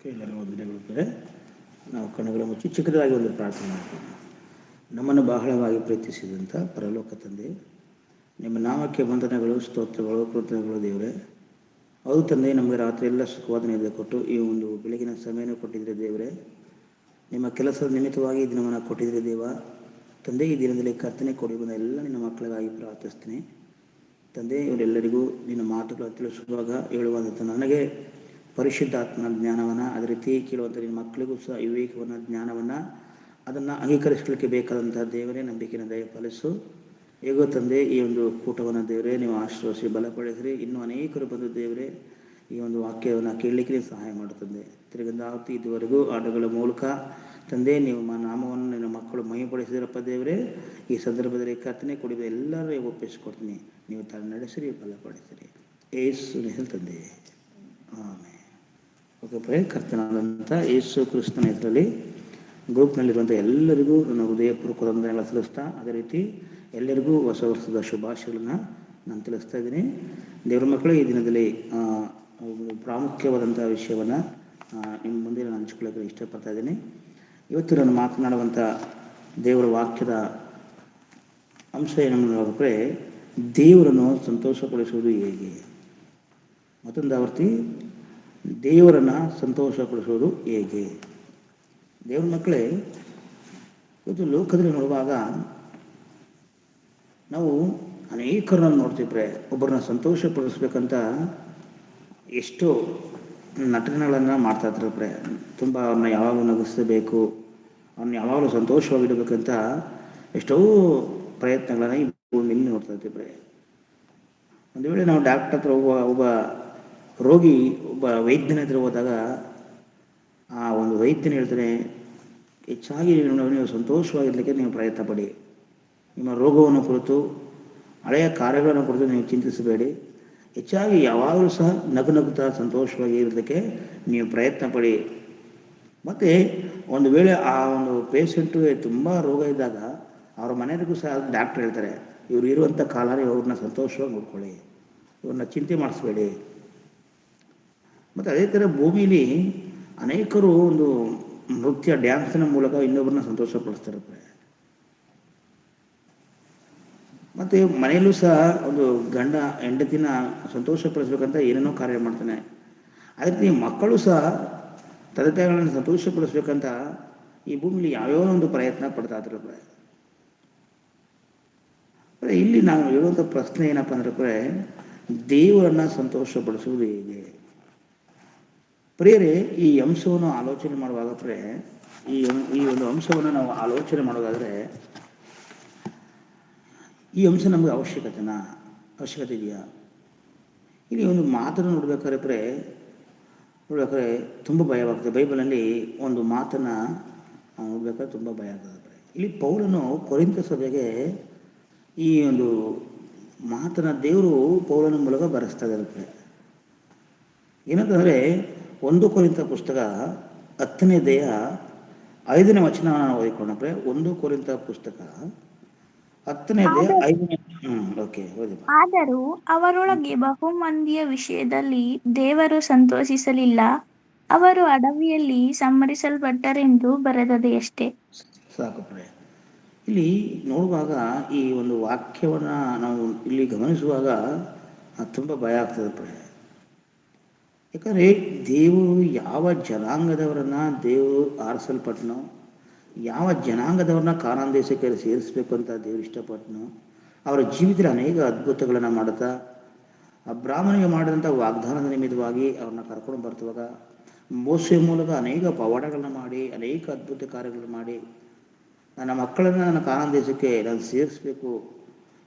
ಎಲ್ಲರಿಗೂ ವಂದನೆಗಳು. ನಾವು ಕಣ್ಣುಗಳ ಮುಚ್ಚಿ ಚಿಕ್ಕದಾಗಿ ಒಂದು ಪ್ರಾರ್ಥನೆ ಮಾಡ್ತೀವಿ. ನಮ್ಮನ್ನು ಬಹಳವಾಗಿ ಪ್ರೀತಿಸಿದಂಥ ಪರಲೋಕ ತಂದೆ, ನಿಮ್ಮ ನಾಮಕ್ಕೆ ವಂದನೆಗಳು, ಸ್ತೋತ್ರಗಳು, ಕೃತಜ್ಞತೆಗಳು ದೇವರೇ. ಹೌದು ತಂದೆ, ನಮಗೆ ರಾತ್ರಿ ಎಲ್ಲ ಸುಖವಾದ ನಿದ್ರೆ ಕೊಟ್ಟು ಈ ಒಂದು ಬೆಳಗಿನ ಸಮಯನ ಕೊಟ್ಟಿದ್ರೆ ದೇವರೇ. ನಿಮ್ಮ ಕೆಲಸದ ನಿಮಿತ್ತವಾಗಿ ಈ ದಿನವನ್ನು ಕೊಟ್ಟಿದ್ರೆ ದೇವ ತಂದೆ. ಈ ದಿನದಲ್ಲಿ ಕರ್ತನೆ ಕೊಡಿ ಬಂದ ಎಲ್ಲ ನಿನ್ನ ಮಕ್ಕಳಿಗಾಗಿ ಪ್ರಾರ್ಥಿಸ್ತೀನಿ ತಂದೆ. ಇವರೆಲ್ಲರಿಗೂ ನಿನ್ನ ಮಾತುಗಳು ತಿಳಿಸುವಾಗ ಹೇಳುವಂಥ ನನಗೆ ಪರಿಶುದ್ಧಾತ್ಮನ ಜ್ಞಾನವನ್ನು, ಅದೇ ರೀತಿ ಕೇಳುವಂಥ ನಿನ್ನ ಮಕ್ಕಳಿಗೂ ಸಹ ವಿವೇಕವನ್ನು, ಜ್ಞಾನವನ್ನು, ಅದನ್ನು ಅಂಗೀಕರಿಸಲಿಕ್ಕೆ ಬೇಕಾದಂಥ ದೇವರೇ ನಂಬಿಕೆಯನ್ನು ದಯಪಾಲಿಸು. ಹೇಗೋ ತಂದೆ, ಈ ಒಂದು ಕೂಟವನ್ನು ದೇವರೇ ನೀವು ಆಶೀರ್ವದಿಸಿ ಬಲಪಡಿಸಿರಿ. ಇನ್ನೂ ಅನೇಕರು ಬಂದು ದೇವರೇ ಈ ಒಂದು ವಾಕ್ಯವನ್ನು ಕೇಳಲಿಕ್ಕೆ ಸಹಾಯ ಮಾಡುತ್ತದೆ. ತಿರುಗಂದಾವತಿ ಇದುವರೆಗೂ ಹಾಡುಗಳ ಮೂಲಕ ತಂದೆ ನೀವು ನಾಮವನ್ನು ನಿನ್ನ ಮಕ್ಕಳು ಮಹಿಪಡಿಸಿದಿರಪ್ಪ ದೇವರೇ. ಈ ಸಂದರ್ಭದಲ್ಲಿ ಕರ್ತನೆ ಕುಡಿದ ಎಲ್ಲರೂ ಒಪ್ಪಿಸಿಕೊಡ್ತೀನಿ. ನೀವು ತಾನು ನಡೆಸಿರಿ, ಬಲಪಡಿಸಿರಿ. ಏಸು ಹೆಸರು ತಂದೆ, ಆಮೇಲೆ. Okay pray. ಕರ್ತನಾದಂಥ ಯೇಸು ಕ್ರಿಸ್ತನ ಹೆಸರಲ್ಲಿ ಗ್ರೂಪ್ನಲ್ಲಿರುವಂಥ ಎಲ್ಲರಿಗೂ ನನ್ನ ಹೃದಯಪೂರ್ವಕ ವಂದನೆಗಳ ಸಲ್ಲಿಸ್ತಾ, ಅದೇ ರೀತಿ ಎಲ್ಲರಿಗೂ ಹೊಸ ವರ್ಷದ ಶುಭಾಶಯಗಳನ್ನು ನಾನು ತಿಳಿಸ್ತಾ ಇದ್ದೀನಿ. ದೇವರ ಮಕ್ಕಳು, ಈ ದಿನದಲ್ಲಿ ಪ್ರಾಮುಖ್ಯವಾದಂಥ ವಿಷಯವನ್ನು ನಿಮ್ಮ ಮುಂದೆ ನಾನು ಹಂಚ್ಕೊಳ್ಳೋಕೆ ಇಷ್ಟಪಡ್ತಾ ಇದ್ದೀನಿ. ಇವತ್ತು ನಾನು ಮಾತನಾಡುವಂಥ ದೇವರ ವಾಕ್ಯದ ಅಂಶ ಏನನ್ನು ನೋಡಿದ್ರೆ, ದೇವರನ್ನು ಸಂತೋಷಪಡಿಸುವುದು ಹೇಗೆ. ಮತ್ತೊಂದು ಆವರ್ತಿ, ದೇವರನ್ನು ಸಂತೋಷಪಡಿಸುವುದು ಹೇಗೆ. ದೇವರ ಮಕ್ಕಳೇ, ಇವತ್ತು ಲೋಕದಲ್ಲಿ ನೋಡುವಾಗ ನಾವು ಅನೇಕರನ್ನು ನೋಡ್ತಿದ್ರೆ, ಒಬ್ಬರನ್ನ ಸಂತೋಷಪಡಿಸ್ಬೇಕಂತ ಎಷ್ಟೋ ನಟನೆಗಳನ್ನು ಮಾಡ್ತಾ ಇರ್ತಾರೆ. ತುಂಬ ಅವ್ರನ್ನ ಯಾವಾಗಲೂ ನಗಿಸಬೇಕು, ಅವ್ರನ್ನ ಯಾವಾಗಲೂ ಸಂತೋಷವಾಗಿಡಬೇಕಂತ ಎಷ್ಟೋ ಪ್ರಯತ್ನಗಳನ್ನು ಈ ಭೂಮಿಯಲ್ಲಿ ನೋಡ್ತಾ ಇರ್ತೀವಿ. ಒಂದು ವೇಳೆ ನಾವು ಡಾಕ್ಟರ್ ಹತ್ರ ಒಬ್ಬ ರೋಗಿ ಒಬ್ಬ ವೈದ್ಯನ ಹತ್ರ ಹೋದಾಗ ಆ ಒಂದು ವೈದ್ಯನ ಹೇಳ್ತಾನೆ, ಹೆಚ್ಚಾಗಿ ನೀವು ಸಂತೋಷವಾಗಿರಲಿಕ್ಕೆ ನೀವು ಪ್ರಯತ್ನ ಪಡಿ. ನಿಮ್ಮ ರೋಗವನ್ನು ಕುರಿತು, ಹಳೆಯ ಕಾರ್ಯಗಳನ್ನು ಕುರಿತು ನೀವು ಚಿಂತಿಸಬೇಡಿ. ಹೆಚ್ಚಾಗಿ ಯಾವಾಗಲೂ ಸಹ ನಗುತ್ತಾ ಸಂತೋಷವಾಗಿ ಇರಲಿಕ್ಕೆ ನೀವು ಪ್ರಯತ್ನ ಪಡಿ. ಮತ್ತು ಒಂದು ವೇಳೆ ಆ ಒಂದು ಪೇಷಂಟ್ಗೆ ತುಂಬ ರೋಗ ಇದ್ದಾಗ ಅವ್ರ ಮನೆಯವರಿಗೂ ಸಹ ಡಾಕ್ಟ್ರ್ ಹೇಳ್ತಾರೆ, ಇವರು ಇರುವಂಥ ಕಾಲ ಇವ್ರನ್ನ ಸಂತೋಷವಾಗಿ ನೋಡ್ಕೊಳ್ಳಿ, ಇವ್ರನ್ನ ಚಿಂತೆ ಮಾಡಿಸ್ಬೇಡಿ. ಮತ್ತು ಅದೇ ಥರ ಭೂಮಿಲಿ ಅನೇಕರು ಒಂದು ನೃತ್ಯ, ಡ್ಯಾನ್ಸಿನ ಮೂಲಕ ಇನ್ನೊಬ್ಬರನ್ನ ಸಂತೋಷಪಡಿಸ್ತಾರೆ. ಮತ್ತು ಮನೆಯಲ್ಲೂ ಸಹ ಒಂದು ಗಂಡ ಹೆಂಡತಿನ ಸಂತೋಷಪಡಿಸ್ಬೇಕಂತ ಏನೇನೋ ಕಾರ್ಯ ಮಾಡ್ತಾನೆ. ಅದೇ ರೀತಿ ಮಕ್ಕಳು ಸಹ ತಂದೆ ತಾಯಿಗಳನ್ನು ಸಂತೋಷಪಡಿಸ್ಬೇಕಂತ ಈ ಭೂಮಿಲಿ ಯಾವ್ಯಾವ ಒಂದು ಪ್ರಯತ್ನ ಪಡ್ತಾ ಇರ್ತಾರೆ. ಇಲ್ಲಿ ನಾವು ಹೇಳುವಂಥ ಪ್ರಶ್ನೆ ಏನಪ್ಪ ಅಂದ್ರೆ, ದೇವರನ್ನು ಸಂತೋಷಪಡಿಸುವುದು ಹೇಗೆ. ಪ್ರಿಯರೇ, ಈ ಅಂಶವನ್ನು ಆಲೋಚನೆ ಮಾಡುವಾಗ ಈ ಒಂದು ಅಂಶವನ್ನು ನಾವು ಆಲೋಚನೆ ಮಾಡೋದಾದರೆ, ಈ ಅಂಶ ನಮಗೆ ಅವಶ್ಯಕತೆ ಇದೆಯಾ. ಇಲ್ಲಿ ಒಂದು ಮಾತನ್ನು ನೋಡ್ಬೇಕಾದ್ರೆ ತುಂಬ ಭಯವಾಗ್ತದೆ. ಬೈಬಲಲ್ಲಿ ಒಂದು ಮಾತನ್ನು ನೋಡ್ಬೇಕಾದ್ರೆ ತುಂಬ ಭಯ ಆಗ್ತದೆ. ಇಲ್ಲಿ ಪೌಲನು ಕೊರಿಂಥ ಸಭೆಗೆ ಈ ಒಂದು ಮಾತನ್ನು ದೇವರು ಪೌಲನ ಮೂಲಕ ಬರೆಸ್ತಾ ಇರುತ್ತೆ. ಏನಂತಂದರೆ, 1 ಕೊರಿಂಥ ಪುಸ್ತಕ 10ನೇ ಅಧ್ಯಾಯ 5ನೇ ವಚನ ನಾವು ಓದಿಕೊಂಡ್ರೆ, 1 ಕೊರಿಂಥ ಪುಸ್ತಕ 10ನೇ ಅಧ್ಯಾಯ 5ನೇ. ಆದರೂ ಅವರೊಳಗೆ ಬಹುಮಂದಿಯ ವಿಷಯದಲ್ಲಿ ದೇವರು ಸಂತೋಷಿಸಲಿಲ್ಲ, ಅವರು ಅಡವಿಯಲ್ಲಿ ಸಂಹರಿಸಲ್ಪಟ್ಟರೆಂದು ಬರೆದದೆಯಷ್ಟೇ. ಸಾಕು ಪ್ರೇ. ಇಲ್ಲಿ ನೋಡುವಾಗ ಈ ಒಂದು ವಾಕ್ಯವನ್ನು ನಾವು ಇಲ್ಲಿ ಗಮನಿಸುವಾಗ ತುಂಬ ಭಯ ಆಗ್ತದೆ ಪ್ರೇ. ಯಾಕಂದರೆ ದೇವರು ಯಾವ ಜನಾಂಗದವರನ್ನು ದೇವರು ಆರಿಸಲ್ಪಟ್ಟನೋ, ಯಾವ ಜನಾಂಗದವ್ರನ್ನ ಕಾನಾನ್ ದೇಶಕ್ಕೆ ಸೇರಿಸಬೇಕು ಅಂತ ದೇವರು ಇಷ್ಟಪಟ್ಟನು, ಅವರ ಜೀವಿತದಲ್ಲಿ ಅನೇಕ ಅದ್ಭುತಗಳನ್ನು ಮಾಡುತ್ತಾ, ಆ ಬ್ರಾಹ್ಮಣಿಗೆ ಮಾಡಿದಂಥ ವಾಗ್ದಾನದ ನಿಮಿತ್ತವಾಗಿ ಅವ್ರನ್ನ ಕರ್ಕೊಂಡು ಬರ್ತವಾಗ ಮೋಸೆ ಮೂಲಕ ಅನೇಕ ಪವಾಡಗಳನ್ನ ಮಾಡಿ, ಅನೇಕ ಅದ್ಭುತ ಕಾರ್ಯಗಳನ್ನು ಮಾಡಿ, ನನ್ನ ಮಕ್ಕಳನ್ನು ನನ್ನ ಕಾನಾನ್ ದೇಶಕ್ಕೆ ನಾನು ಸೇರಿಸಬೇಕು,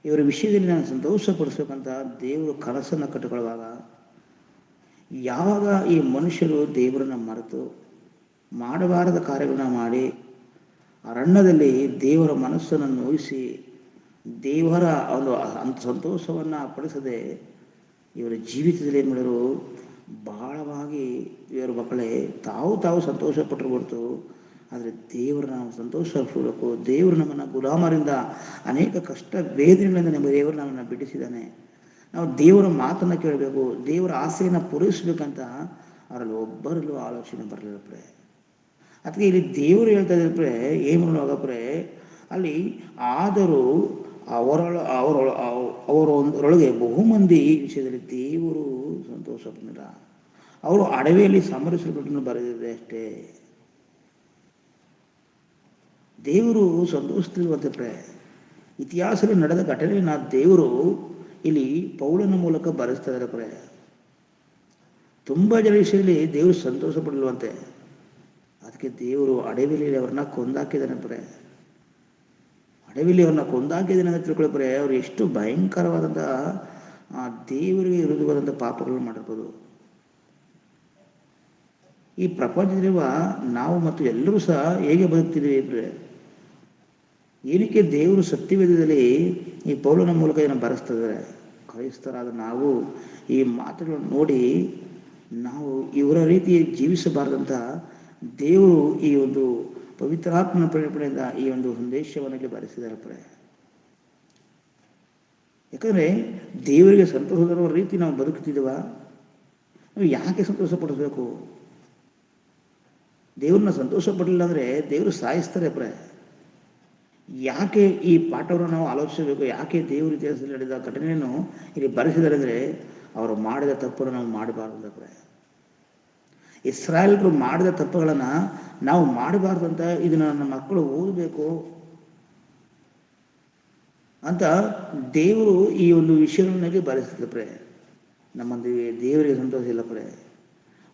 ಇವರ ವಿಷಯದಲ್ಲಿ ನಾನು ಸಂತೋಷಪಡಿಸ್ಬೇಕಂತ ದೇವರು ಕನಸನ್ನು ಕಟ್ಟಿಕೊಳ್ಳುವಾಗ, ಯಾವಾಗ ಈ ಮನುಷ್ಯರು ದೇವರನ್ನು ಮರೆತು ಮಾಡಬಾರದ ಕಾರ್ಯಗಳನ್ನ ಮಾಡಿ ಅರಣ್ಯದಲ್ಲಿ ದೇವರ ಮನಸ್ಸನ್ನು ನೋಯಿಸಿ ದೇವರ ಒಂದು ಸಂತೋಷವನ್ನು ಪಡಿಸದೆ ಇವರ ಜೀವಿತದಲ್ಲಿ ಏನು ಮಾಡಿದ್ರು, ಬಹಳವಾಗಿ ಇವರ ಮಕ್ಕಳೇ ತಾವು ಸಂತೋಷಪಟ್ಟರು ಹೊರತು, ಆದರೆ ದೇವರನ್ನ ನಾವು ಸಂತೋಷಪಡಬೇಕು. ದೇವರು ನಮ್ಮನ್ನು ಗುಲಾಮರಿಂದ ಅನೇಕ ಕಷ್ಟ ವೇದನೆಗಳಿಂದ ನಮ್ಮ ದೇವರು ನಮ್ಮನ್ನು ಬಿಡಿಸಿದ್ದಾನೆ. ನಾವು ದೇವರ ಮಾತನ್ನು ಕೇಳಬೇಕು, ದೇವರ ಆಸೆಯನ್ನು ಪೂರೈಸಬೇಕಂತ ಅವರಲ್ಲಿ ಒಬ್ಬರಲ್ಲೂ ಆಲೋಚನೆ ಬರಲಿಲ್ಲ ಪ್ರೇ. ಅದಕ್ಕೆ ಇಲ್ಲಿ ದೇವರು ಹೇಳ್ತಾ ಇದ್ರೆ ಏನು ಹೋಗಪ್ರೆ, ಅಲ್ಲಿ ಆದರೂ ಅವರೊಳಗೆ ಬಹುಮಂದಿ ಈ ವಿಷಯದಲ್ಲಿ ದೇವರು ಸಂತೋಷ ಪಟ್ಟಿಲ್ಲ. ಅವರು ಅಡವಿಯಲ್ಲಿ ಸಮರಿಸಲ್ಪಟ್ಟು ಬರೆದಿದೆ ಅಷ್ಟೇ. ದೇವರು ಸಂತೋಷಿಸುವಂತೆ ಪ್ರೇ, ಇತಿಹಾಸದಲ್ಲಿ ನಡೆದ ಘಟನೆಯನ್ನ ದೇವರು ಇಲ್ಲಿ ಪೌಲನ ಮೂಲಕ ಬರೆಸ್ತಾ ಇದ್ದಾರೆ ಪ್ರೇ. ತುಂಬ ಜನ ವಿಷಯದಲ್ಲಿ ದೇವರು ಸಂತೋಷ ಪಡಲ್ವಂತೆ. ಅದಕ್ಕೆ ದೇವರು ಅಡವಿಲಿ ಅವ್ರನ್ನ ಕೊಂದಾಕಿದ್ದಾನೆ ಪ್ರೇ. ಅಡವಿಲಿ ಅವ್ರನ್ನ ಕೊಂದಾಕಿದ್ದಾನೆ ಅಂತ ತಿಳ್ಕೊಳ್ಳಿ ಅವ್ರು ಎಷ್ಟು ಭಯಂಕರವಾದಂಥ ದೇವರಿಗೆ ವಿರುದ್ಧವಾದಂಥ ಪಾಪಗಳನ್ನು ಮಾಡಿರ್ಬೋದು. ಈ ಪ್ರಪಂಚದಲ್ಲಿರುವ ನಾವು ಮತ್ತು ಎಲ್ಲರೂ ಸಹ ಹೇಗೆ ಬದುಕ್ತಿದ್ದೀವಿ ಅಂದರೆ, ಏನಕ್ಕೆ ದೇವರು ಸತ್ಯವೇದದಲ್ಲಿ ಈ ಪೌಲನ ಮೂಲಕ ಇದನ್ನು ಬರೆಸ್ತಾ ಇದ್ದಾರೆ. ಕ್ರೈಸ್ತರಾದ ನಾವು ಈ ಮಾತುಗಳನ್ನು ನೋಡಿ ನಾವು ಇವರ ರೀತಿ ಜೀವಿಸಬಾರ್ದಂತ ದೇವರು ಈ ಒಂದು ಪವಿತ್ರಾತ್ಮನ ಪ್ರೇರಣೆಯಿಂದ ಈ ಒಂದು ಸಂದೇಶವನ್ನು ಇಲ್ಲಿ ಬರೆಸಿದ್ದಾರೆ ಪ್ರೇ. ಯಾಕಂದರೆ ದೇವರಿಗೆ ಸಂತೋಷ ತರುವ ರೀತಿ ನಾವು ಬದುಕುತ್ತಿದ್ದೇವ? ನಾವು ಯಾಕೆ ಸಂತೋಷ ಪಡಿಸ್ಬೇಕು? ದೇವ್ರನ್ನ ಸಂತೋಷ ಪಡಲಿಲ್ಲ ಅಂದರೆ ದೇವರು ಸಾಯಿಸ್ತಾರೆ ಪ್ರೇ. ಯಾಕೆ ಈ ಪಾಠವನ್ನು ನಾವು ಆಲೋಚಿಸಬೇಕು? ಯಾಕೆ ದೇವರ ಇತಿಹಾಸದಲ್ಲಿ ನಡೆದ ಘಟನೆಯನ್ನು ಇಲ್ಲಿ ಬರೆಸಿದ್ದಾರೆ ಅಂದರೆ, ಅವರು ಮಾಡಿದ ತಪ್ಪನ್ನು ನಾವು ಮಾಡಬಾರ್ದು ಪ್ರೇ. ಇಸ್ರಾಯೇಲರು ಮಾಡಿದ ತಪ್ಪುಗಳನ್ನು ನಾವು ಮಾಡಬಾರ್ದಂತ ಇದನ್ನು ನನ್ನ ಮಕ್ಕಳು ಓದಬೇಕು ಅಂತ ದೇವರು ಈ ಒಂದು ವಿಷಯದಲ್ಲಿ ಬರೆಸಿದ ಪ್ರೇ. ನಮ್ಮೊಂದಿಗೆ ದೇವರಿಗೆ ಸಂತೋಷ ಇಲ್ಲ ಪ್ರೇ.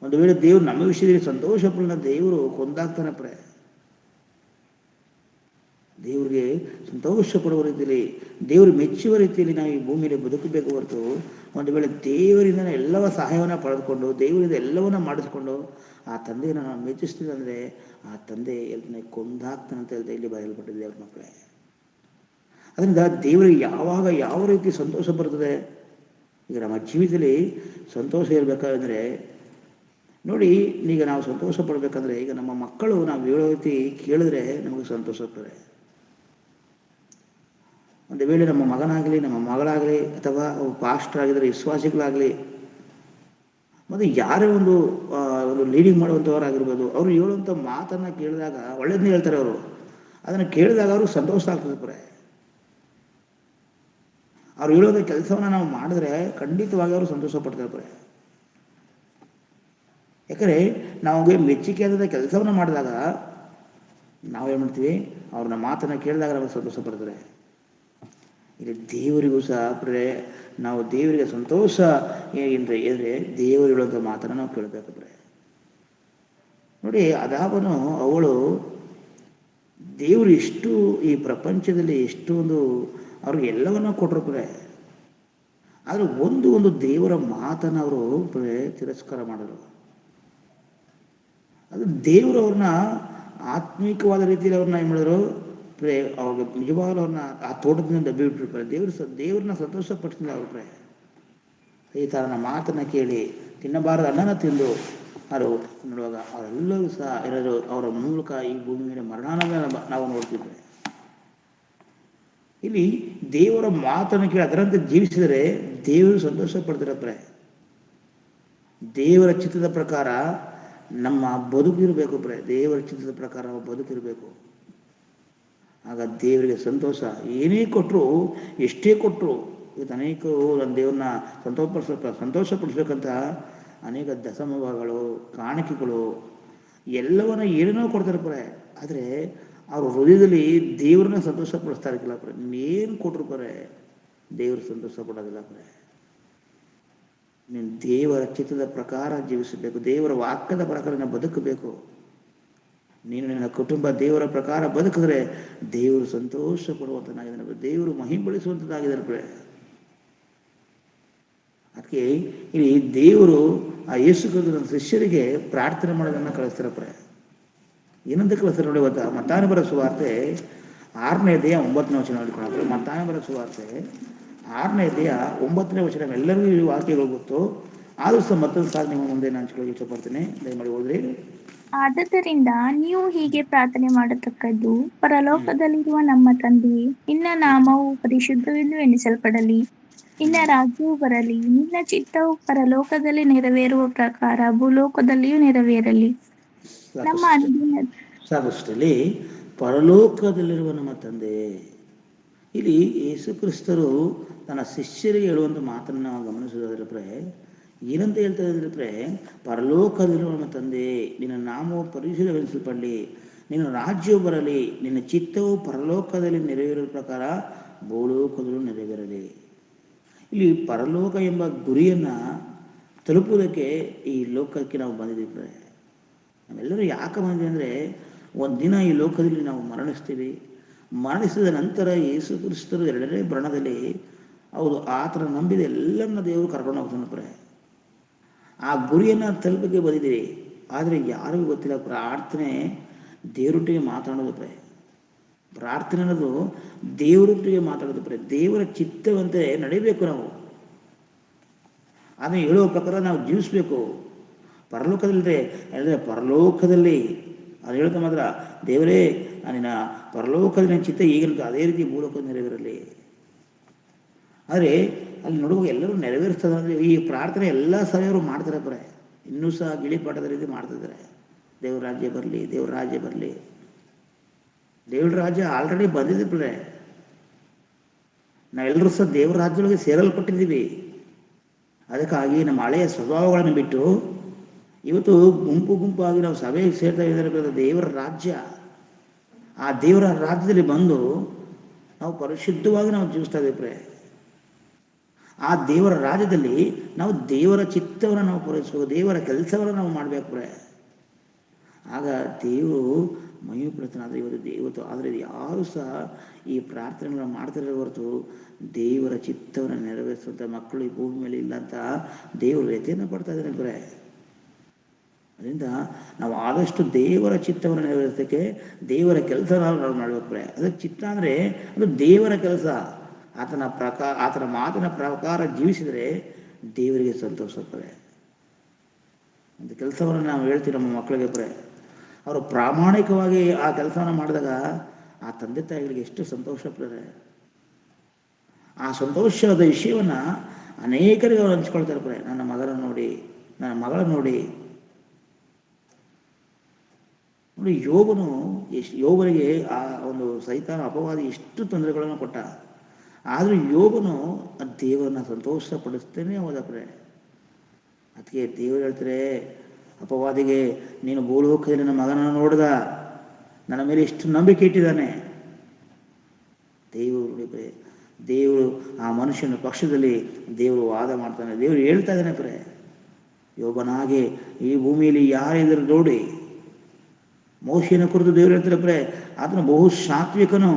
ಒಂದು ವೇಳೆ ದೇವರು ನಮ್ಮ ವಿಷಯದಲ್ಲಿ ಸಂತೋಷ ಪಡಲಿಲ್ಲ, ದೇವರು ಕೊಂದಾಗ್ತಾನೆ ಪ್ರೇ. ದೇವರಿಗೆ ಸಂತೋಷ ಪಡುವ ರೀತಿಯಲ್ಲಿ, ದೇವರು ಮೆಚ್ಚುವ ರೀತಿಯಲ್ಲಿ ನಾವು ಈ ಭೂಮಿಯಲ್ಲಿ ಬದುಕಬೇಕು ಹೊರತು, ಒಂದು ವೇಳೆ ದೇವರಿಂದ ಎಲ್ಲವ ಸಹಾಯವನ್ನು ಪಡೆದುಕೊಂಡು ದೇವರಿಂದ ಎಲ್ಲವನ್ನ ಮಾಡಿಸ್ಕೊಂಡು ಆ ತಂದೆಯನ್ನು ನಾವು ಮೆಚ್ಚಿಸ್ತೀವಿ ಅಂದರೆ ಆ ತಂದೆ ಎಲ್ಲನೇ ಕೊಂದಾಗ್ತಾನೆ ಅಂತ ಹೇಳ್ತಾ ಇಲ್ಲಿ ಬರೆಯಲ್ಪಟ್ಟಿದೆ ದೇವ್ರ ಮಕ್ಕಳೇ. ಅದರಿಂದ ದೇವರಿಗೆ ಯಾವಾಗ ಯಾವ ರೀತಿ ಸಂತೋಷ ಬರ್ತದೆ? ಈಗ ನಮ್ಮ ಜೀವಿತದಲ್ಲಿ ಸಂತೋಷ ಇರಬೇಕಾದ್ರೆ ನೋಡಿ, ಈಗ ನಾವು ಸಂತೋಷ ಪಡಬೇಕಂದ್ರೆ ಈಗ ನಮ್ಮ ಮಕ್ಕಳು ನಾವು ಹೇಳೋ ರೀತಿ ಕೇಳಿದ್ರೆ ನಮಗೆ ಸಂತೋಷ ಆಗ್ತದೆ. ಒಂದು ವೇಳೆ ನಮ್ಮ ಮಗನಾಗಲಿ ನಮ್ಮ ಮಗಳಾಗಲಿ ಅಥವಾ ಪಾಸ್ಟರ್ ಆಗಿದ್ರೆ ವಿಶ್ವಾಸಿಗಳಾಗಲಿ ಮತ್ತು ಯಾರೇ ಒಂದು ಲೀಡಿಂಗ್ ಮಾಡುವಂಥವರಾಗಿರ್ಬೋದು, ಅವರು ಹೇಳುವಂಥ ಮಾತನ್ನು ಕೇಳಿದಾಗ ಒಳ್ಳೇದನ್ನೇ ಹೇಳ್ತಾರೆ. ಅವರು ಅದನ್ನು ಕೇಳಿದಾಗ ಅವ್ರಿಗೆ ಸಂತೋಷ ಆಗ್ತದೆ ಪ್ರೇ. ಅವ್ರು ಹೇಳೋದ ಕೆಲಸವನ್ನು ನಾವು ಮಾಡಿದ್ರೆ ಖಂಡಿತವಾಗಿ ಅವರು ಸಂತೋಷ ಪಡ್ತಾರೆ ಪ್ರೇ. ಯಾಕಂದರೆ ನಮಗೆ ಮೆಚ್ಚುಗೆಯಾದ ಕೆಲಸವನ್ನು ಮಾಡಿದಾಗ ನಾವೇನು ಮಾಡ್ತೀವಿ, ಅವ್ರನ್ನ ಮಾತನ್ನು ಕೇಳಿದಾಗ ನಮಗೆ ಸಂತೋಷ ಪಡ್ತಾರೆ. ಇಲ್ಲಿ ದೇವರಿಗೂ ಸಹ ಪ್ರೇ, ನಾವು ದೇವರಿಗೆ ಸಂತೋಷ ಹೇಳಿದ್ರೆ ದೇವರು ಹೇಳುವಂಥ ಮಾತನ್ನು ನಾವು ಕೇಳಬೇಕು ಪ್ರೇ. ನೋಡಿ, ಅದಾವನು ಅವಳು ದೇವರು ಎಷ್ಟು ಈ ಪ್ರಪಂಚದಲ್ಲಿ ಎಷ್ಟೊಂದು ಅವ್ರಿಗೆ ಎಲ್ಲವನ್ನ ಕೊಟ್ಟರು ಪ್ರೇ. ಆದರೆ ಒಂದು ದೇವರ ಮಾತನ್ನು ಅವರು ಪ್ರೇ ತಿರಸ್ಕಾರ ಮಾಡಿದ್ರು. ಅದು ದೇವರು ಅವ್ರನ್ನ ಆತ್ಮಿಕವಾದ ರೀತಿಯಲ್ಲಿ ಅವ್ರನ್ನ ಏನು ಮಾಡಿದ್ರು ಪ್ರೇ, ಅವ್ರಿಗೆ ನಿಜವಾಗ್ಲೂ ಅವ್ರನ್ನ ಆ ತೋಟದಿಂದ ದಬ್ಬಿಬಿಟ್ರು ಪ್ರೇ. ದೇವ್ರನ್ನ ಸಂತೋಷ ಪಡಿಸಿಲ್ಲ ಅವ್ರ ಪ್ರೇ. ಈ ಥರನ ಮಾತನ್ನು ಕೇಳಿ ತಿನ್ನಬಾರದು ಅನ್ನನ ತಿಂದು ಅವರು ನೋಡುವಾಗ ಅವರೆಲ್ಲರೂ ಸಹ ಇರೋದು ಅವರ ಮೂಲಕ ಈ ಭೂಮಿ ಮೇಲೆ ಮರಣಾನ ನಾವು ನೋಡ್ತಿದ್ವಿ. ಇಲ್ಲಿ ದೇವರ ಮಾತನ್ನು ಕೇಳಿ ಅದರಂತೆ ಜೀವಿಸಿದರೆ ದೇವರು ಸಂತೋಷ ಪಡ್ತಾರೆ ಪ್ರೇ. ದೇವರ ಚಿತ್ತದ ಪ್ರಕಾರ ನಮ್ಮ ಬದುಕಿರಬೇಕು ಪ್ರೇ. ದೇವರ ಚಿತ್ತದ ಪ್ರಕಾರ ನಾವು ಬದುಕಿರಬೇಕು. ಆಗ ದೇವರಿಗೆ ಸಂತೋಷ. ಏನೇ ಕೊಟ್ಟರು, ಎಷ್ಟೇ ಕೊಟ್ಟರು, ಇವತ್ತು ಅನೇಕರು ನನ್ನ ದೇವ್ರನ್ನ ಸಂತೋಷಪಡಿಸ್ಬೇಕಂತ ಅನೇಕ ದಶಮಭಾಗಗಳು, ಕಾಣಿಕೆಗಳು ಎಲ್ಲವನ್ನ ಏನೇನೋ ಕೊಡ್ತಾರೆ ಪ್ರೇ. ಆದರೆ ಅವ್ರ ಹೃದಯದಲ್ಲಿ ದೇವ್ರನ್ನ ಸಂತೋಷ ಪಡಿಸ್ತಾ ಇರ್ಕಿಲ್ಲ ಪ್ರೇ. ಏನು ಕೊಟ್ಟರು ಪ್ರೇ, ದೇವರು ಸಂತೋಷ ಪಡೋದಿಲ್ಲ ಪ್ರೇ. ನೀನು ದೇವರ ಚಿತ್ತದ ಪ್ರಕಾರ ಜೀವಿಸಬೇಕು. ದೇವರ ವಾಕ್ಯದ ಪ್ರಕಾರ ನೀನು ಬದುಕಬೇಕು. ನೀನು ನಿನ್ನ ಕುಟುಂಬ ದೇವರ ಪ್ರಕಾರ ಬದುಕಿದ್ರೆ ದೇವರು ಸಂತೋಷ ಪಡುವಂತನಾಗಿದ್ದಾನೆ, ದೇವರು ಮಹಿಂಪಡಿಸುವಂಥದ್ದಾಗಿದ್ದಾರೆ ಪ್ರೇ. ಅದಕ್ಕೆ ಇಲ್ಲಿ ದೇವರು ಆ ಯೇಸು ಕ್ರಿಸ್ತನ ಶಿಷ್ಯರಿಗೆ ಪ್ರಾರ್ಥನೆ ಮಾಡೋದನ್ನು ಕಳಿಸ್ತಾರೆ ಪ್ರೇ. ಏನಂತ ಕಳಿಸ್ತಾರೆ ನೋಡಿ ಗೊತ್ತಾ? ಮತ್ತಾಯನ ಬರೆದ ಸುವಾರ್ತೆ 6ನೇ ಅಧ್ಯಾಯ 9ನೇ ವಚನ ಹೇಳ್ಕೊಂಡು, ಮತ್ತಾಯನ ಬರೆದ ಸುವಾರ್ತೆ 6ನೇ ಅಧ್ಯಾಯ 9ನೇ ವಚನ. ಎಲ್ಲರಿಗೂ ಈ ವಾಕ್ಯಗಳು ಗೊತ್ತು, ಆದರೂ ಸಹ ಮತ್ತೊಂದು ಸಾರಿ ನಿಮ್ಮ ಮುಂದೆ ನಾನು ಹಂಚ್ಕೊಳ್ಳೋಕೆ ಇಷ್ಟಪಡ್ತೀನಿ. ದಯಮಾಡಿ ಓದ್ರಿ. ಆದ್ದರಿಂದ ನೀವು ಹೀಗೆ ಪ್ರಾರ್ಥನೆ ಮಾಡತಕ್ಕದ್ದು: ಪರಲೋಕದಲ್ಲಿರುವ ನಮ್ಮ ತಂದೆಯೇ, ನಿನ್ನ ನಾಮವು ಪರಿಶುದ್ಧವೆಂದು ಎಣಿಸಲ್ಪಡಲಿ, ನಿನ್ನ ರಾಜ್ಯವು ಬರಲಿ, ನಿನ್ನ ಚಿತ್ತವು ಪರಲೋಕದಲ್ಲಿ ನೆರವೇರುವ ಪ್ರಕಾರ ಭೂಲೋಕದಲ್ಲಿಯೂ ನೆರವೇರಲಿ. ನಮ್ಮ ಸಾಕಷ್ಟು ಅನುದಿನ ಸಾಕಷ್ಟಲ್ಲಿ ಪರಲೋಕದಲ್ಲಿರುವ ನಮ್ಮ ತಂದೆ. ಇಲ್ಲಿ ಯೇಸು ಕ್ರಿಸ್ತರು ತನ್ನ ಶಿಷ್ಯರಿಗೆ ಹೇಳುವಂಥ ಮಾತನ್ನು ನಾವು ಗಮನಿಸೋದಾದ್ರೆ ಏನಂತ ಹೇಳ್ತಾರೆ ಅಂದರೆ, ಪರಲೋಕದಲ್ಲಿರುವ ನಮ್ಮ ತಂದೆ, ನಿನ್ನ ನಾಮವು ಪರಿಶುದ್ಧಗೊಳಿಸಲ್ಪಡಲಿ, ನಿನ್ನ ರಾಜ್ಯವು ಬರಲಿ, ನಿನ್ನ ಚಿತ್ತವು ಪರಲೋಕದಲ್ಲಿ ನೆರವೇರುವ ಪ್ರಕಾರ ಭೂಲೋಕದಲ್ಲೂ ನೆರವೇರಲಿ. ಇಲ್ಲಿ ಪರಲೋಕ ಎಂಬ ಗುರಿಯನ್ನು ತಲುಪುವುದಕ್ಕೆ ಈ ಲೋಕಕ್ಕೆ ನಾವು ಬಂದಿದ್ದೀವಿ. ನಾವೆಲ್ಲರೂ ಯಾಕೆ ಬಂದಿದ್ದೀವಿ ಅಂದರೆ, ಒಂದಿನ ಈ ಲೋಕದಲ್ಲಿ ನಾವು ಮರಣಿಸ್ತೀವಿ. ಮರಣಿಸಿದ ನಂತರ ಯೇಸು ಕ್ರಿಸ್ತರು ಎರಡನೇ ಬರಣದಲ್ಲಿ ಹೌದು ಆತನ ನಂಬಿದ ಎಲ್ಲರನ್ನ ದೇವರು ಕರ್ಕೊಂಡು ಹೋಗ್ತಾನೆ. ಆ ಗುರಿಯನ್ನು ತಲುಪಕ್ಕೆ ಬಂದಿದ್ದೀವಿ. ಆದರೆ ಯಾರಿಗೂ ಗೊತ್ತಿಲ್ಲ. ಪ್ರಾರ್ಥನೆ ದೇವರೊಟ್ಟಿಗೆ ಮಾತಾಡೋದು ಪ್ರಾರ್ಥನೆ ಅನ್ನೋದು ದೇವರೊಟ್ಟಿಗೆ ಮಾತಾಡೋದು ದೇವರ ಚಿತ್ತವಂತೆ ನಡೀಬೇಕು. ನಾವು ಅದನ್ನು ಹೇಳುವ ಪ್ರಕಾರ ನಾವು ಜೀವಿಸ್ಬೇಕು. ಪರಲೋಕದಲ್ಲಿದೆ ಹೇಳಿದ್ರೆ ಪರಲೋಕದಲ್ಲಿ ಅದು ಹೇಳ್ತಾ ಮಾತ್ರ, ದೇವರೇ ನಿನ್ನ ಪರಲೋಕದ ಚಿತ್ತ ಈಗಿನ ಅದೇ ರೀತಿ ಭೂಲೋಕದ ನೆರವೇರಲಿ. ಆದರೆ ಅಲ್ಲಿ ನೋಡುವಾಗ ಎಲ್ಲರೂ ನೆರವೇರಿಸ್ತದೆ ಅಂದರೆ ಈ ಪ್ರಾರ್ಥನೆ ಎಲ್ಲ ಸಭೆಯವರು ಮಾಡ್ತಾರೆ. ಇನ್ನೂ ಸಹ ಗಿಳಿಪಾಠದ ರೀತಿ ಮಾಡ್ತಿದ್ದಾರೆ. ದೇವ್ರ ರಾಜ್ಯ ಬರಲಿ, ದೇವ್ರ ರಾಜ್ಯ ಬರಲಿ. ದೇವ್ರ ರಾಜ್ಯ ಆಲ್ರೆಡಿ ಬಂದಿದೆ. ನಾವೆಲ್ಲರೂ ಸಹ ದೇವರ ರಾಜ್ಯದೊಳಗೆ ಸೇರಲ್ಪಟ್ಟಿದ್ದೀವಿ. ಅದಕ್ಕಾಗಿ ನಮ್ಮ ಹಳೆಯ ಸ್ವಭಾವಗಳನ್ನು ಬಿಟ್ಟು ಇವತ್ತು ಗುಂಪಾಗಿ ನಾವು ಸಭೆಗೆ ಸೇರ್ತಾ ಇದ್ದಾರೆ. ದೇವರ ರಾಜ್ಯ, ಆ ದೇವರ ರಾಜ್ಯದಲ್ಲಿ ಬಂದು ನಾವು ಪರಿಶುದ್ಧವಾಗಿ ನಾವು ಜೀವಿಸ್ತಾ ಇದ್ದೇವೆ. ಆ ದೇವರ ರಾಜ್ಯದಲ್ಲಿ ನಾವು ದೇವರ ಚಿತ್ತವನ್ನು ನಾವು ಪೂರೈಸಬೇಕು, ದೇವರ ಕೆಲಸವನ್ನು ನಾವು ಮಾಡಬೇಕು. ಆಗ ದೇವರು ಮಹಿಮೆಪಡುತ್ತಾನೆ. ಇವತ್ತು ಆದರೆ ಯಾರು ಸಹ ಈ ಪ್ರಾರ್ಥನೆಗಳನ್ನು ಮಾಡ್ತಿರೋ ಹೊರತು ದೇವರ ಚಿತ್ತವನ್ನು ನೆರವೇರಿಸುವಂಥ ಮಕ್ಕಳು ಈ ಭೂಮಿ ಮೇಲೆ ಇಲ್ಲ ಅಂತ ದೇವರು ವ್ಯಥೆಯನ್ನು ಪಡ್ತಾ ಇದ್ದಾರೆ. ಅದರಿಂದ ನಾವು ಆದಷ್ಟು ದೇವರ ಚಿತ್ತವನ್ನು ನೆರವೇರಿಸೋಕ್ಕೆ ದೇವರ ಕೆಲಸ ನಾವು ಮಾಡಬೇಕು. ಅದಕ್ಕೆ ಚಿತ್ತ ಅಂದರೆ ಅದು ದೇವರ ಕೆಲಸ. ಆತನ ಮಾತಿನ ಪ್ರಕಾರ ಜೀವಿಸಿದರೆ ದೇವರಿಗೆ ಸಂತೋಷ. ಒಂದು ಕೆಲಸವನ್ನು ನಾವು ಹೇಳ್ತೀವಿ ನಮ್ಮ ಮಕ್ಕಳಿಗೆ, ಅವರು ಪ್ರಾಮಾಣಿಕವಾಗಿ ಆ ಕೆಲಸವನ್ನು ಮಾಡಿದಾಗ ಆ ತಂದೆ ತಾಯಿಗಳಿಗೆ ಎಷ್ಟು ಸಂತೋಷ ಪಡ್ತಾರೆ. ಆ ಸಂತೋಷದ ವಿಷಯವನ್ನು ಅನೇಕರಿಗೆ ಅವರು ಹಂಚ್ಕೊಳ್ತಾರೆ. ನನ್ನ ಮಗನ ನೋಡಿ, ನನ್ನ ಮಗಳ ನೋಡಿ. ಯೋಬನಿಗೆ ಆ ಒಂದು ಸೈತಾನ ಅಪವಾದಿ ಎಷ್ಟು ತೊಂದರೆಗಳನ್ನು ಕೊಟ್ಟ. ಆದರೂ ಯೋಬನು ಆ ದೇವರನ್ನ ಸಂತೋಷಪಡಿಸ್ತೇನೆ ಹೋದಪ್ರೆ. ಅದಕ್ಕೆ ದೇವರು ಹೇಳ್ತಾರೆ ಅಪವಾದಿಗೆ, ನೀನು ಭೂಲೋಕದಲ್ಲಿ ನನ್ನ ಮಗನನ್ನು ನೋಡಿದ, ನನ್ನ ಮೇಲೆ ಎಷ್ಟು ನಂಬಿಕೆ ಇಟ್ಟಿದ್ದಾನೆ. ದೇವರು ಆ ಮನುಷ್ಯನ ಪಕ್ಷದಲ್ಲಿ ದೇವರು ವಾದ ಮಾಡ್ತಾನೆ. ದೇವರು ಹೇಳ್ತಾ ಇದ್ದಾನೆ ಯೋಬನಾಗೆ ಈ ಭೂಮಿಯಲ್ಲಿ ಯಾರಿದ್ರು ನೋಡಿ. ಮೋಶೆಯನ್ನು ಕುರಿತು ದೇವರು ಹೇಳ್ತಾರೆ ಆತನು ಬಹು ಸಾತ್ವಿಕನು,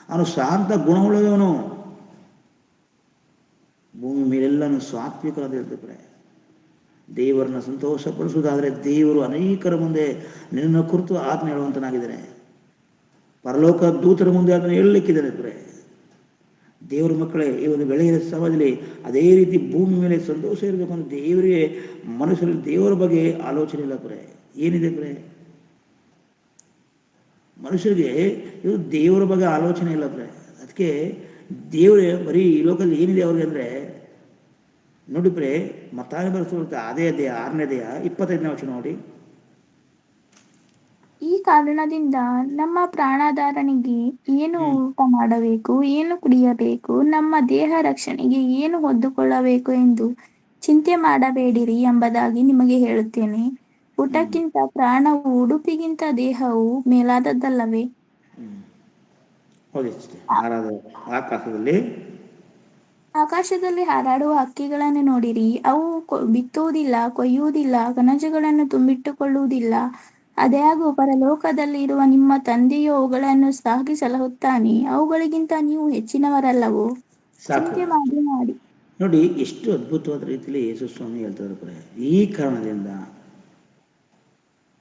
ಅವನು ಶಾಂತ ಗುಣವುಳ್ಳವನು. ಭೂಮಿ ಮೇಲೆಲ್ಲನು ಸಾತ್ವಿಕನು ಅಂತ ಹೇಳ್ತಾರೆ. ದೇವರನ್ನ ಸಂತೋಷಪಡಿಸುವುದಾದರೆ ದೇವರು ಅನೇಕರ ಮುಂದೆ ನಿನ್ನ ಕುರಿತು ಆತನ ಹೇಳುವಂತನಾಗಿದ್ದಾನೆ. ಪರಲೋಕ ದೂತರ ಮುಂದೆ ಅದನ್ನು ಹೇಳಲಿಕ್ಕಿದ್ದಾನೆ. ದೇವರ ಮಕ್ಕಳೇ, ಈ ಒಂದು ಬೆಳೆಯ ಸಮಾಜದಲ್ಲಿ ಅದೇ ರೀತಿ ಭೂಮಿ ಮೇಲೆ ಸಂತೋಷ ಇರಬೇಕು ಅಂತ ದೇವರಿಗೆ ಮನಸ್ಸಲ್ಲಿ ದೇವರ ಬಗ್ಗೆ ಆಲೋಚನೆ ಇಲ್ಲ. ಏನಿದೆ ಮನುಷ್ಯರಿಗೆ ಇದು ದೇವರ ಬಗ್ಗೆ ಆಲೋಚನೆ ಇಲ್ಲ. ಅದಕ್ಕೆ ದೇವರೇ ಬರೀ ಈ ಲೋಕದಲ್ಲಿ ಏನಿದೆ ಅವ್ರಿಗೆ ಅಂದರೆ ನೋಡಿ ಮತ್ತಾಯ ಬರೆಸುತ್ತೆ ಅದೇ 6ನೇ 25ನೇ ವಚನ ನೋಡಿ. ಈ ಕಾರಣದಿಂದ ನಮ್ಮ ಪ್ರಾಣಾಧಾರಣಿಗೆ ಏನು ಊಟ ಮಾಡಬೇಕು, ಏನು ಕುಡಿಯಬೇಕು, ನಮ್ಮ ದೇಹ ರಕ್ಷಣೆಗೆ ಏನು ಹೊದ್ದುಕೊಳ್ಳಬೇಕು ಎಂದು ಚಿಂತೆ ಮಾಡಬೇಡಿರಿ ಎಂಬುದಾಗಿ ನಿಮಗೆ ಹೇಳುತ್ತೇನೆ. ಊಟಕ್ಕಿಂತ ಪ್ರಾಣವು, ಉಡುಪಿಗಿಂತ ದೇಹವು ಮೇಲಾದದ್ದಲ್ಲವೇ? ಆಕಾಶದಲ್ಲಿ ಹಾರಾಡುವ ಹಕ್ಕಿಗಳನ್ನು ನೋಡಿರಿ. ಅವು ಬಿತ್ತುವುದಿಲ್ಲ, ಕೊಯ್ಯುವುದಿಲ್ಲ, ಕಣಜಗಳನ್ನು ತುಂಬಿಟ್ಟುಕೊಳ್ಳುವುದಿಲ್ಲ. ಆದಾಗ್ಯೂ ಪರಲೋಕದಲ್ಲಿ ಇರುವ ನಿಮ್ಮ ತಂದೆಯು ಅವುಗಳನ್ನು ಸಾಕಿ ಸಲಹುತ್ತಾನೆ. ಅವುಗಳಿಗಿಂತ ನೀವು ಹೆಚ್ಚಿನವರಲ್ಲವೋ? ಚಿಂತೆ ಮಾಡಿ ನೋಡಿ ಎಷ್ಟು ಅದ್ಭುತವಾದ ರೀತಿಯಲ್ಲಿ ಯೇಸು ಸ್ವಾಮಿ ಹೇಳ್ತಾರೆ. ಈ ಕಾರಣದಿಂದ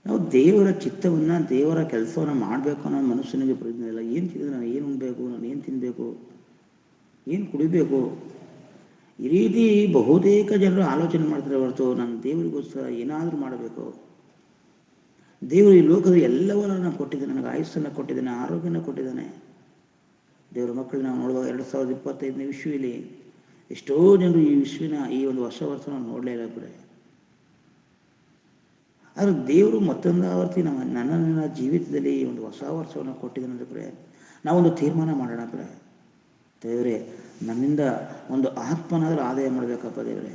ನಾವು ದೇವರ ಚಿತ್ತವನ್ನು, ದೇವರ ಕೆಲಸವನ್ನು ಮಾಡಬೇಕು ಅನ್ನೋ ಮನುಷ್ಯನಿಗೆ ಪ್ರಯೋಜನ ಇಲ್ಲ. ಏನು ತಿಂದರೆ ನಾನು ಏನು ಉಣ್ಬೇಕು, ನಾನು ಏನು ತಿನ್ನಬೇಕು, ಏನು ಕುಡಿಬೇಕು, ಈ ರೀತಿ ಬಹುತೇಕ ಜನರು ಆಲೋಚನೆ ಮಾಡ್ತಾರೆ ಹೊರತು ನಾನು ದೇವರಿಗೋಸ್ಕರ ಏನಾದರೂ ಮಾಡಬೇಕು. ದೇವರು ಈ ಲೋಕದ ಎಲ್ಲವನ್ನ ಕೊಟ್ಟಿದ್ದಾನೆ. ನನಗೆ ಆಯುಸ್ಸನ್ನು ಕೊಟ್ಟಿದ್ದಾನೆ, ಆರೋಗ್ಯನ ಕೊಟ್ಟಿದ್ದಾನೆ. ದೇವರ ಮಕ್ಕಳು ನಾವು ನೋಡುವಾಗ 2025ನೇ ಇಸ್ವಿಯಲ್ಲಿ ಎಷ್ಟೋ ಜನರು ಈ ಈ ಒಂದು ವರ್ಷನ ನೋಡಲೇ ಇಲ್ಲ ಬಿಡೆ. ಆದರೆ ದೇವರು ಮತ್ತೊಂದು ಆವರ್ತಿ ನನ್ನ ಜೀವಿತದಲ್ಲಿ ಈ ಒಂದು ಹೊಸ ವರ್ಷವನ್ನು ಕೊಟ್ಟಿದ್ದಾನಂದ್ರೆ ಬಿಡೆ, ನಾವೊಂದು ತೀರ್ಮಾನ ಮಾಡೋಣ ಬಿಡೆ. ದೇವರೇ, ನನ್ನಿಂದ ಒಂದು ಆತ್ಮನಾದರೂ ಆದಾಯ ಮಾಡಬೇಕಪ್ಪ ದೇವರೇ,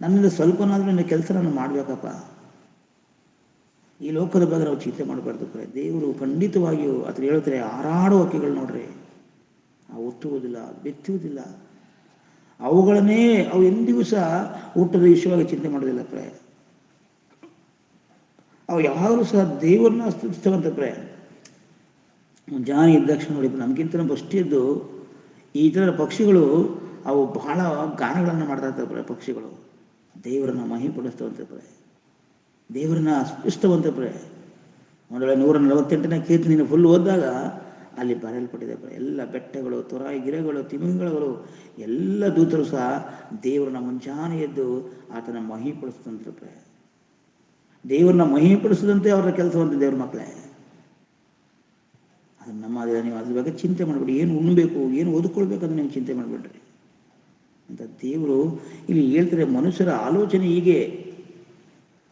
ನನ್ನಿಂದ ಸ್ವಲ್ಪನಾದರೂ ನಿನ್ನ ಕೆಲಸ ನಾನು ಮಾಡಬೇಕಪ್ಪ. ಈ ಲೋಕದ ಬಗ್ಗೆ ನಾವು ಚಿಂತೆ ಮಾಡಬಾರ್ದು ಕರೆ. ದೇವರು ಖಂಡಿತವಾಗಿಯೂ ಅದನ್ನು ಹೇಳ್ತಾರೆ, ಹಾರಾಡುವ ಹಕ್ಕಿಗಳು ನೋಡ್ರಿ, ಅವು ಒತ್ತುವುದಿಲ್ಲ, ಬೆತ್ತುವುದಿಲ್ಲ, ಅವುಗಳನ್ನೇ ಅವು ಎಂದಿಗೂ ಸಹ ಊಟದ ವಿಷಯವಾಗಿ ಚಿಂತೆ ಮಾಡೋದಿಲ್ಲ ಕರೆ. ಅವು ಯಾವಾಗಲೂ ಸಹ ದೇವರನ್ನ ಸ್ತುತಿಸ್ತವಂತ ಕರೆ. ಮುಂಜಾನೆ ಇದ್ದ ತಕ್ಷಣ ನೋಡಿ, ನಮಗಿಂತ ಬಷ್ಟಿದ್ದು ಈ ಥರ ಪಕ್ಷಿಗಳು ಅವು ಬಹಳ ಗಾನಗಳನ್ನು ಮಾಡ್ತಾ ಇರ್ತವೆ ಪಕ್ಷಿಗಳು. ದೇವರನ್ನ ಮಹಿಪಡಿಸ್ತವಂತೆ ಕರೆ, ದೇವರನ್ನ ಸ್ತುತಿಸ್ತವಂತೆ ಕರೆ. ಒಂದು ವೇಳೆ 148ನೇ ಕೀರ್ತನೆಯನ್ನು ಫುಲ್ ಓದಿದಾಗ ಅಲ್ಲಿ ಬರೆಯಲ್ಪಟ್ಟಿದೆ ಕರೆ. ಎಲ್ಲ ಬೆಟ್ಟಗಳು, ತೊರಾಯಿ ಗಿಡಗಳು, ತಿಮಿಂಗಲಗಳು, ಎಲ್ಲ ದೂತರು ಸಹ ದೇವರನ್ನ ಮುಂಜಾನೆ ಎದ್ದು ಆತನ ಮಹಿಪಡಿಸ್ತಂತೆ ಕರೆ. ದೇವರನ್ನ ಮಹಿಪಡಿಸದಂತೆ ಅವರ ಕೆಲಸವಂತೆ ದೇವ್ರ ಮಕ್ಕಳೇ. ಅದು ನಮ್ಮ ನೀವು ಅದ್ರ ಬಗ್ಗೆ ಚಿಂತೆ ಮಾಡಬೇಡಿ. ಏನು ಉಣ್ಣಬೇಕು, ಏನು ಓದ್ಕೊಳ್ಬೇಕು ಅದನ್ನು ನೀವು ಚಿಂತೆ ಮಾಡಿಬಿಡ್ರಿ ಅಂತ ದೇವರು ಇಲ್ಲಿ ಹೇಳ್ತಾರೆ. ಮನುಷ್ಯರ ಆಲೋಚನೆ ಹೀಗೆ,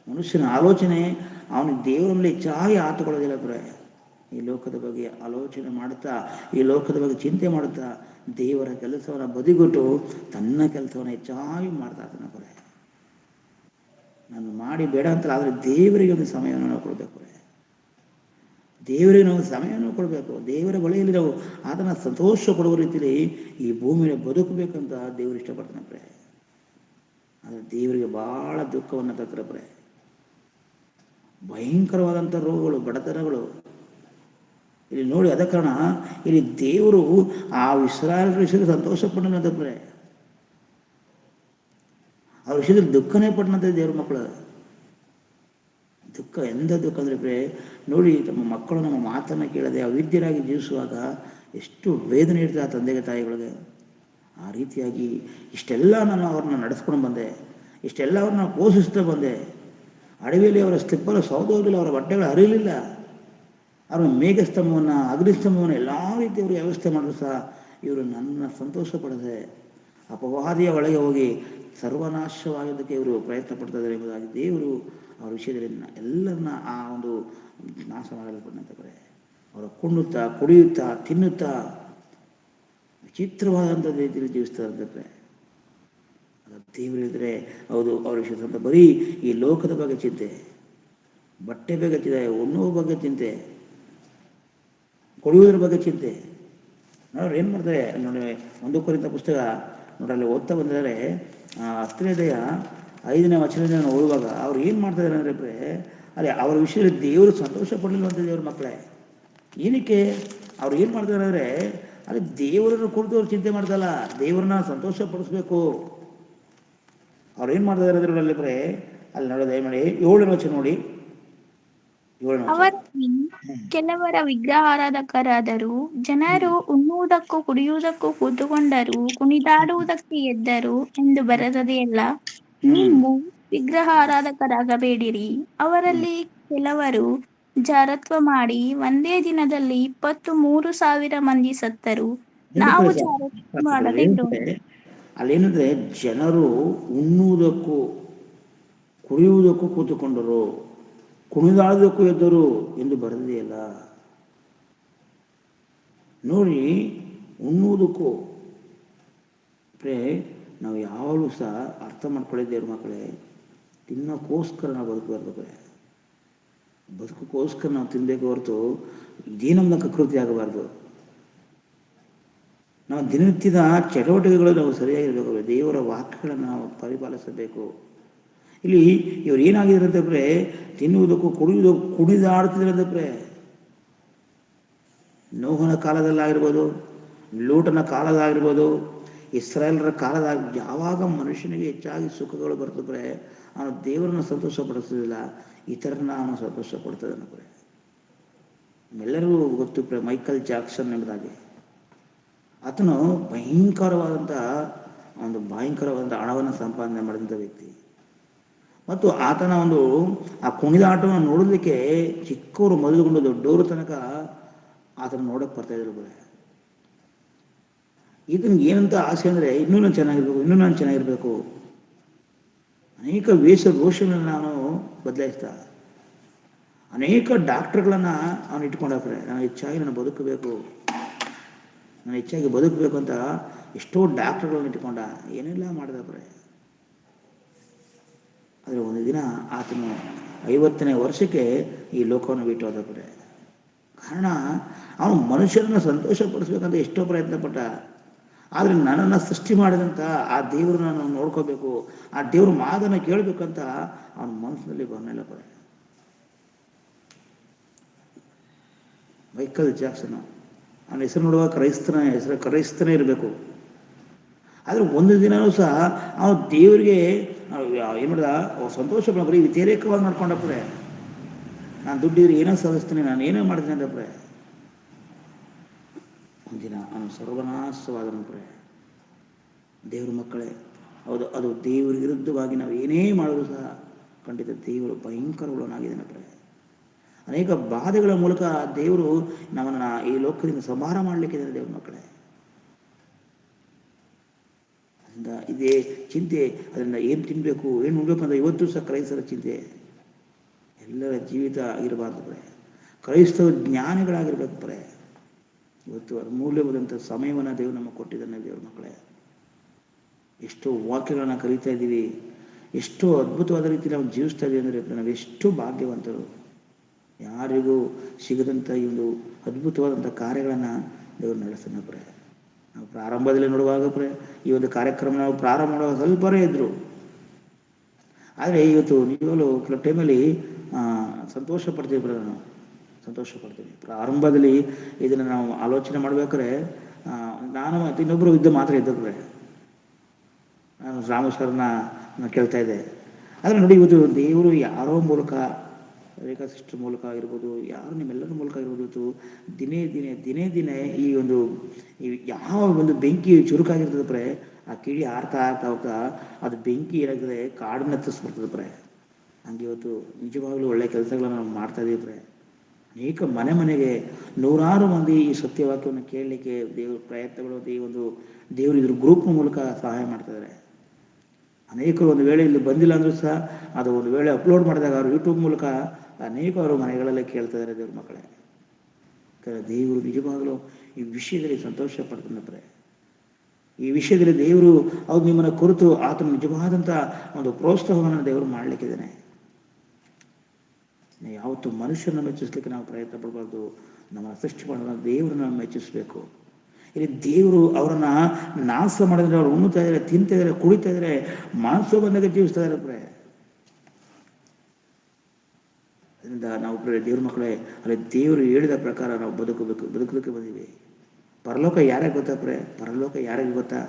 ಮನುಷ್ಯನ ಆಲೋಚನೆ ಅವನಿಗೆ ದೇವರ ಮೇಲೆ ಹೆಚ್ಚಾಗಿ ಆತುಕೊಳ್ಳೋದಿಲ್ಲ ಕರೆ. ಈ ಲೋಕದ ಬಗ್ಗೆ ಆಲೋಚನೆ ಮಾಡುತ್ತಾ, ಈ ಲೋಕದ ಬಗ್ಗೆ ಚಿಂತೆ ಮಾಡುತ್ತಾ ದೇವರ ಕೆಲಸವನ್ನು ಬದಿಗೊಟ್ಟು ತನ್ನ ಕೆಲಸವನ್ನು ಹೆಚ್ಚಾಗಿ ಮಾಡ್ತಾ ಇರ್ತಾನೆ ಕರೆ. ನಾನು ಮಾಡಿ ಬೇಡ ಅಂತ, ಆದರೆ ದೇವರಿಗೆ ಒಂದು ಸಮಯವನ್ನು ನಾವು ಕೊಡಬೇಕು. ದೇವರಿಗೆ ನಾವು ಸಮಯವನ್ನು ಕೊಡಬೇಕು. ದೇವರ ಬಳಿಯಲ್ಲಿ ನಾವು ಆತನ ಸಂತೋಷ ಪಡುವ ರೀತಿಯಲ್ಲಿ ಈ ಭೂಮಿಯಲ್ಲಿ ಬದುಕಬೇಕಂತ ದೇವರು ಇಷ್ಟಪಡ್ತಾನೆ. ಆದರೆ ದೇವರಿಗೆ ಬಹಳ ದುಃಖವನ್ನು ತರ್ತಾರೆ. ಭಯಂಕರವಾದಂಥ ರೋಗಗಳು, ಬಡತನಗಳು ಇಲ್ಲಿ ನೋಡಿ. ಅದ ಕಾರಣ ಇಲ್ಲಿ ದೇವರು ಆ ಇಸ್ರಾಯೇಲರ ವಿಷಯದಲ್ಲಿ ಸಂತೋಷ ಪಟ್ಟನಂತಂದ್ರೆ, ಆ ವಿಷಯದಲ್ಲಿ ದುಃಖನೇ ಪಟ್ಟನಂತೆ ದೇವ್ರ ಮಕ್ಕಳು. ದುಃಖ ಎಂಥ ದುಃಖ ಅಂದರೆ ನೋಡಿ, ತಮ್ಮ ಮಕ್ಕಳು ನಮ್ಮ ಮಾತನ್ನು ಕೇಳದೆ ಅವಿದ್ಯರಾಗಿ ಜೀವಿಸುವಾಗ ಎಷ್ಟು ವೇದನೆ ಇರ್ತದೆ ಆ ತಂದೆಗೆ ತಾಯಿಗಳಿಗೆ. ಆ ರೀತಿಯಾಗಿ ಇಷ್ಟೆಲ್ಲ ನಾನು ಅವ್ರನ್ನ ನಡೆಸ್ಕೊಂಡು ಬಂದೆ, ಇಷ್ಟೆಲ್ಲ ಅವ್ರನ್ನ ಪೋಷಿಸ್ತಾ ಬಂದೆ. ಅಡವಿಯಲ್ಲಿ ಅವರ ಸ್ಲಿಪ್ಪರ ಸೌದೋದಿಲ್ಲ, ಅವರ ಬಟ್ಟೆಗಳು ಹರಿಯಲಿಲ್ಲ. ಅವರ ಮೇಘಸ್ತಂಭವನ್ನು, ಅಗ್ನಿಸ್ತಂಭವನ್ನು ಎಲ್ಲ ರೀತಿಯವರು ವ್ಯವಸ್ಥೆ ಮಾಡಿದ್ರು ಸಹ ಇವರು ನನ್ನ ಸಂತೋಷ ಪಡದೆ ಅಪವಾದಿಯ ಒಳಗೆ ಹೋಗಿ ಸರ್ವನಾಶವಾಗೋದಕ್ಕೆ ಇವರು ಪ್ರಯತ್ನ ಪಡ್ತಾ ಇದ್ದಾರೆ ಎಂಬುದಾಗಿ ದೇವರು ಅವರ ವಿಷಯದಲ್ಲಿ ಎಲ್ಲರನ್ನ ಆ ಒಂದು ನಾಶ ಮಾಡಲ್ಪಟ್ಟಂತೆ. ಅವರು ಕುಣ್ಣುತ್ತಾ, ಕುಡಿಯುತ್ತಾ, ತಿನ್ನುತ್ತಾ ವಿಚಿತ್ರವಾದಂಥ ರೀತಿಯಲ್ಲಿ ಜೀವಿಸ್ತಾರೆ. ದೇವರು ಹೇಳಿದರೆ ಹೌದು, ಅವ್ರ ವಿಷಯ ಬರೀ ಈ ಲೋಕದ ಬಗ್ಗೆ ಚಿಂತೆ, ಬಟ್ಟೆ ಬಗ್ಗೆ ಚಿಂತೆ, ಉಣ್ಣುವ ಬಗ್ಗೆ ಚಿಂತೆ, ಕೊಡುವುದರ ಬಗ್ಗೆ ಚಿಂತೆ. ನೋಡ್ರಿ ಏನು ಮಾಡ್ತಾರೆ ನೋಡಿ, 1 ಕೊರಿಂಥ ಪುಸ್ತಕ ನೋಡಲ್ಲಿ ಓದ್ತಾ ಬಂದರೆ 10ನೇ ಅಧ್ಯಾಯ 5ನೇ ವಚನದಿಂದ ಓದುವಾಗ ಅವ್ರು ಏನು ಮಾಡ್ತಾ ಇದ್ದಾರೆ ಅಂದರೆ, ಅಲ್ಲಿ ಅವರ ವಿಷಯದಲ್ಲಿ ದೇವರು ಸಂತೋಷ ಪಡಲಿಲ್ಲ ಅಂತ ದೇವ್ರ ಮಕ್ಕಳೇ. ಏನಕ್ಕೆ ಅವ್ರು ಏನು ಮಾಡ್ತಾರೆ ಅಂದರೆ, ಅಲ್ಲಿ ದೇವರನ್ನು ಕುರಿತು ಅವ್ರು ಚಿಂತೆ ಮಾಡ್ದಲ್ಲ, ದೇವರನ್ನ ಸಂತೋಷ ಪಡಿಸ್ಬೇಕು. ಅವ್ರು ಏನು ಮಾಡ್ತಾ ಇದ್ದಾರೆ ಅದರಲ್ಲಿ ಅಲ್ಲಿ ನೋಡೋದು ಮಾಡಿ 7ನೇ ವಚನ ನೋಡಿ. 7ನೇ ವಚನ. ಅವರಲ್ಲಿ ಕೆಲವರ ವಿಗ್ರಹಾರಾಧಕರಾದರು, ಜನರು ಉಣ್ಣುವುದಕ್ಕೂ ಕುಡಿಯುವುದಕ್ಕೂ ಕೂತುಕೊಂಡರು, ಕುಣಿದಾಡುವುದಕ್ಕೆ ಎದ್ದರು ಎಂದು ಬರೆದದೆಯಲ್ಲ. ನೀವು ವಿಗ್ರಹಾರಾಧಕರಾಗಬೇಡಿರಿ. ಅವರಲ್ಲಿ ಕೆಲವರು ಜಾರತ್ವ ಮಾಡಿ ಒಂದೇ ದಿನದಲ್ಲಿ 23,000 ಮಂದಿ ಸತ್ತರು. ನಾವು ಜಾರತ್ವ ಮಾಡದಿದ್ದೋ. ಅಲ್ಲೇನಂದ್ರೆ, ಜನರು ಉಣ್ಣುವುದಕ್ಕೂ ಕುಡಿಯುವುದಕ್ಕೂ ಕೂತುಕೊಂಡರು, ಕುಣಿದಾಡುವುದಕ್ಕೂ ಎದ್ದರು ಎಂದು ಬರೆದಿದೆಯಲ್ಲ. ನೋಡಿ, ಉಣ್ಣುವುದಕ್ಕೂ ನಾವು ಯಾವಾಗಲೂ ಸಹ ಅರ್ಥ ಮಾಡ್ಕೊಳ್ಳಿದ್ದೇವ್ರ ಮಕ್ಕಳೇ, ತಿನ್ನೋಕ್ಕೋಸ್ಕರ ನಾವು ಬದುಕಬಾರ್ದು. ಬದುಕೋಸ್ಕರ ನಾವು ತಿನ್ನಬೇಕು ಹೊರತು ಇದೇ ನಮ್ದು ಕೃತಿ ಆಗಬಾರ್ದು. ನಾವು ದಿನನಿತ್ಯದ ಚಟುವಟಿಕೆಗಳು ನಾವು ಸರಿಯಾಗಿರಬೇಕು. ದೇವರ ವಾಕ್ಯಗಳನ್ನು ನಾವು ಪರಿಪಾಲಿಸಬೇಕು. ಇಲ್ಲಿ ಇವರು ಏನಾಗಿದ್ರಂತಂದ್ರೆ, ತಿನ್ನುವುದಕ್ಕೂ ಕುಡಿಯುವುದಕ್ಕೂ ಕುಣಿದಾಡ್ತಿದ್ರಂತಂದ್ರೆ, ನೋಹನ ಕಾಲದಲ್ಲಾಗಿರ್ಬೋದು, ಲೂಟನ ಕಾಲದಾಗಿರ್ಬೋದು, ಇಸ್ರಾಯೇಲರ ಕಾಲದಾಗ ಯಾವಾಗ ಮನುಷ್ಯನಿಗೆ ಹೆಚ್ಚಾಗಿ ಸುಖಗಳು ಬರ್ತದ್ರೆ ಅವನು ದೇವರನ್ನು ಸಂತೋಷ ಪಡಿಸೋದಿಲ್ಲ, ಇತರನ್ನ ಅವನು ಸಂತೋಷ ಪಡ್ತದೆ. ಎಲ್ಲರಿಗೂ ಗೊತ್ತು ಮೈಕಲ್ ಜಾಕ್ಸನ್ ಎಂಬುದಾಗಿ. ಆತನು ಭಯಂಕರವಾದಂಥ ಹಣವನ್ನು ಸಂಪಾದನೆ ಮಾಡಿದಂಥ ವ್ಯಕ್ತಿ. ಮತ್ತು ಆತನ ಆ ಕುಣಿದಾಟವನ್ನು ನೋಡೋದಕ್ಕೆ ಚಿಕ್ಕವರು ಮೊದಲುಗೊಂಡು ದೊಡ್ಡವರು ತನಕ ಆತನ ನೋಡಕ್ಕೆ ಬರ್ತಾ ಇದ್ರು. ಇದನ್ನು ಏನಂತ ಆಸೆ ಅಂದರೆ ಇನ್ನೂ ನಾನು ಚೆನ್ನಾಗಿರ್ಬೇಕು, ಇನ್ನೂ ನಾನು ಚೆನ್ನಾಗಿರಬೇಕು. ಅನೇಕ ವೇಷಭೂಷಣಗಳನ್ನು ನಾನು ಬದಲಾಯಿಸ್ತಾ, ಅನೇಕ ಡಾಕ್ಟ್ರುಗಳನ್ನು ಅವನು ಇಟ್ಕೊಂಡಾಕ್ರೆ. ನಾನು ಹೆಚ್ಚಾಗಿ ನಾನು ಬದುಕಬೇಕು, ನಾನು ಹೆಚ್ಚಾಗಿ ಬದುಕಬೇಕು ಅಂತ ಎಷ್ಟೋ ಡಾಕ್ಟ್ರುಗಳನ್ನು ಇಟ್ಕೊಂಡ, ಏನೆಲ್ಲ ಮಾಡಿದಪ್ರೆ. ಆದರೆ ಒಂದು ದಿನ ಆತನು 50ನೇ ವರ್ಷಕ್ಕೆ ಈ ಲೋಕವನ್ನು ಬಿಟ್ಟು ಹೋದಪ್ರೆ. ಕಾರಣ ಅವನು ಮನುಷ್ಯರನ್ನು ಸಂತೋಷಪಡಿಸ್ಬೇಕಂತ ಎಷ್ಟೋ ಪ್ರಯತ್ನ ಪಟ್ಟ. ಆದರೆ ನನ್ನನ್ನು ಸೃಷ್ಟಿ ಮಾಡಿದಂಥ ಆ ದೇವ್ರನ್ನ ನಾನು ನೋಡ್ಕೋಬೇಕು, ಆ ದೇವ್ರ ಮಾತನ್ನು ಕೇಳಬೇಕಂತ ಅವನ ಮನಸ್ಸಿನಲ್ಲಿ ಬರಲಿಲ್ಲ ಪಡೆ. ಮೈಕಲ್ ಜಾಕ್ಸನ್ ಅವನ ಹೆಸರು ನೋಡುವ ಕ್ರೈಸ್ತನೇ ಇರಬೇಕು. ಆದರೆ ಒಂದು ದಿನವೂ ಸಹ ಅವನು ದೇವರಿಗೆ ಏನು ಮಾಡಿದ, ಸಂತೋಷ ಬರೀ ವ್ಯತಿರೇಕವಾಗಿ ಮಾಡ್ಕೊಂಡಪ್ರೆ. ನಾನು ದುಡ್ಡಿದ್ರೆ ಏನೋ ಸಾಧಿಸ್ತೀನಿ, ನಾನು ಏನೋ ಮಾಡ್ತೀನಿ ಅಂತಪ್ರೆ. ಒಂದಿನ ಅವನು ಸರ್ವನಾಶವಾದನಪ್ರೆ. ದೇವ್ರ ಮಕ್ಕಳೇ, ಹೌದು, ಅದು ದೇವ್ರ ವಿರುದ್ಧವಾಗಿ ನಾವು ಏನೇ ಮಾಡಿದ್ರು ಸಹ ಖಂಡಿತ ದೇವರು ಭಯಂಕರಗಳನ್ನಾಗಿದ್ದಾನಪ್ರೆ. ಅನೇಕ ಬಾಧೆಗಳ ಮೂಲಕ ದೇವರು ನಮ್ಮನ್ನು ಈ ಲೋಕದಿಂದ ಸಂಹಾರ ಮಾಡಲಿಕ್ಕಿದ್ದಾರೆ ದೇವ್ರ ಮಕ್ಕಳೇ. ಅದರಿಂದ ಇದೇ ಚಿಂತೆ, ಅದರಿಂದ ಏನು ತಿನ್ನಬೇಕು, ಏನು ಉಣ್ಬೇಕು ಅಂತ ಇವತ್ತು ಸಹ ಕ್ರೈಸ್ತರ ಚಿಂತೆ. ಎಲ್ಲರ ಜೀವಿತ ಇರಬಾರ್ದು ಪರೆ, ಕ್ರೈಸ್ತವ ಜ್ಞಾನಿಗಳಾಗಿರ್ಬೇಕು ಪರೆ. ಇವತ್ತು ಅಮೂಲ್ಯವಾದಂಥ ಸಮಯವನ್ನು ದೇವರು ನಮಗೆ ಕೊಟ್ಟಿದ್ದಾನೆ ದೇವ್ರ ಮಕ್ಕಳೇ. ಎಷ್ಟೋ ವಾಕ್ಯಗಳನ್ನು ಕಲಿತಾ ಇದ್ದೀವಿ, ಎಷ್ಟೋ ಅದ್ಭುತವಾದ ರೀತಿ ನಾವು ಜೀವಿಸ್ತಾ ಇದ್ದೀವಿ ಅಂದರೆ ನಾವು ಎಷ್ಟು ಭಾಗ್ಯವಂತರು. ಯಾರಿಗೂ ಸಿಗದಂಥ ಈ ಒಂದು ಅದ್ಭುತವಾದಂಥ ಕಾರ್ಯಗಳನ್ನು ದೇವರು ನಡೆಸ್ತಾನೆ ಪರೆ. ನಾವು ಪ್ರಾರಂಭದಲ್ಲಿ ನೋಡುವಾಗ ಪರೆ ಈ ಒಂದು ಕಾರ್ಯಕ್ರಮ ನಾವು ಪ್ರಾರಂಭ ಮಾಡುವಾಗ ಸ್ವಲ್ಪರೇ ಇದ್ದರು. ಆದರೆ ಇವತ್ತು ನಿಜವಾಗ್ಲೂ ಕೆಲವು ಟೈಮಲ್ಲಿ ಸಂತೋಷ ಪಡ್ತೀವಿ ಪರೆ. ನಾನು ಸಂತೋಷ ಪಡ್ತೀನಿ. ಪ್ರಾರಂಭದಲ್ಲಿ ಇದನ್ನು ನಾವು ಆಲೋಚನೆ ಮಾಡ್ಬೇಕಾದ್ರೆ ನಾನು ಮತ್ತು ಇನ್ನೊಬ್ಬರು ಮಾತ್ರ ಇದ್ದರೆ ನಾನು ರಾಮು ಸರ್ನ ಕೇಳ್ತಾ ಇದ್ದೆ. ಆದರೆ ನೋಡಿ, ಇವತ್ತು ದೇವರು ಯಾರೋ ಮೂಲಕ, ರೇಖಾ ಸಿಸ್ಟರ್ ಮೂಲಕ ಆಗಿರ್ಬೋದು, ಯಾರು ನಿಮ್ಮೆಲ್ಲರ ಮೂಲಕ ಇರ್ಬೋದು, ಇವತ್ತು ದಿನೇ ಈ ಒಂದು ಯಾವ ಒಂದು ಬೆಂಕಿ ಚುರುಕಾಗಿರ್ತದೆ ಪರೆ, ಆ ಕಿಡಿ ಆರ್ತಾ ಹೋಗ್ತಾ ಅದು ಬೆಂಕಿ ಏನಾಗ್ತದೆ ಕಾಡನ್ನ ಹತ್ತಿಸ್ಬಿಡ್ತದೆ ಪರೆ. ಹಂಗೆ ಇವತ್ತು ನಿಜವಾಗ್ಲೂ ಒಳ್ಳೆ ಕೆಲಸಗಳನ್ನು ನಾವು ಮಾಡ್ತಾ ಇದ್ದೀವಿ ಪರೆ. ಅನೇಕ ಮನೆಗೆ ನೂರಾರು ಮಂದಿ ಈ ಸತ್ಯವಾಕ್ಯವನ್ನು ಕೇಳಲಿಕ್ಕೆ ದೇವ್ರ ಪ್ರಯತ್ನಗಳು, ಈ ಒಂದು ದೇವರು ಇದ್ರ ಗ್ರೂಪ್ ಮೂಲಕ ಸಹಾಯ ಮಾಡ್ತಾಯಿದ್ದಾರೆ. ಅನೇಕರು ಒಂದು ವೇಳೆ ಇಲ್ಲಿ ಬಂದಿಲ್ಲ ಅಂದರೂ ಸಹ ಅದು ಒಂದು ವೇಳೆ ಅಪ್ಲೋಡ್ ಮಾಡಿದಾಗ ಅವರು ಯೂಟ್ಯೂಬ್ ಮೂಲಕ ಅನೇಕರು ಮನೆಗಳಲ್ಲೇ ಕೇಳ್ತಾ ಇದ್ದಾರೆ ದೇವ್ರ ಮಕ್ಕಳೇ. ದೇವರು ನಿಜವಾಗಲೂ ಈ ವಿಷಯದಲ್ಲಿ ಸಂತೋಷ ಪಡ್ತಾನೆ. ಈ ವಿಷಯದಲ್ಲಿ ದೇವರು ಅವ್ರು ನಿಮ್ಮನ್ನು ಕುರಿತು ಆತನ ನಿಜವಾದಂಥ ಒಂದು ಪ್ರೋತ್ಸಾಹವನ್ನು ದೇವರು ಮಾಡಲಿಕ್ಕಿದ್ದಾನೆ. ಯಾವತ್ತು ಮನುಷ್ಯರನ್ನು ಮೆಚ್ಚಿಸ್ಲಿಕ್ಕೆ ನಾವು ಪ್ರಯತ್ನ ಪಡಬಾರ್ದು. ನಮ್ಮ ಸೃಷ್ಟಿ ಮಾಡೋದನ್ನ ದೇವರನ್ನ ಮೆಚ್ಚಿಸ್ಬೇಕು. ಇಲ್ಲಿ ದೇವರು ಅವರನ್ನು ನಾಶ ಮಾಡಿದ್ರೆ, ಅವ್ರು ಉಣ್ತಾ ಇದ್ದಾರೆ, ತಿಂತಾ ಇದ್ದಾರೆ, ಕುಡಿತಾ ಇದ್ದಾರೆ, ಮನಸ್ಸು ಬಂದಾಗ ಜೀವಿಸ್ತಾ ಇದ್ದಾರೆ ಪ್ರೇ. ಅದರಿಂದ ನಾವು ದೇವ್ರ ಮಕ್ಕಳೇ, ಅಲ್ಲಿ ದೇವರು ಹೇಳಿದ ಪ್ರಕಾರ ನಾವು ಬದುಕಲಿಕ್ಕೆ ಬಂದಿವಿ. ಪರಲೋಕ ಯಾರಿಗೆ ಗೊತ್ತಾ ಪ್ರೇ? ಪರಲೋಕ ಯಾರಿಗೆ ಗೊತ್ತಾ?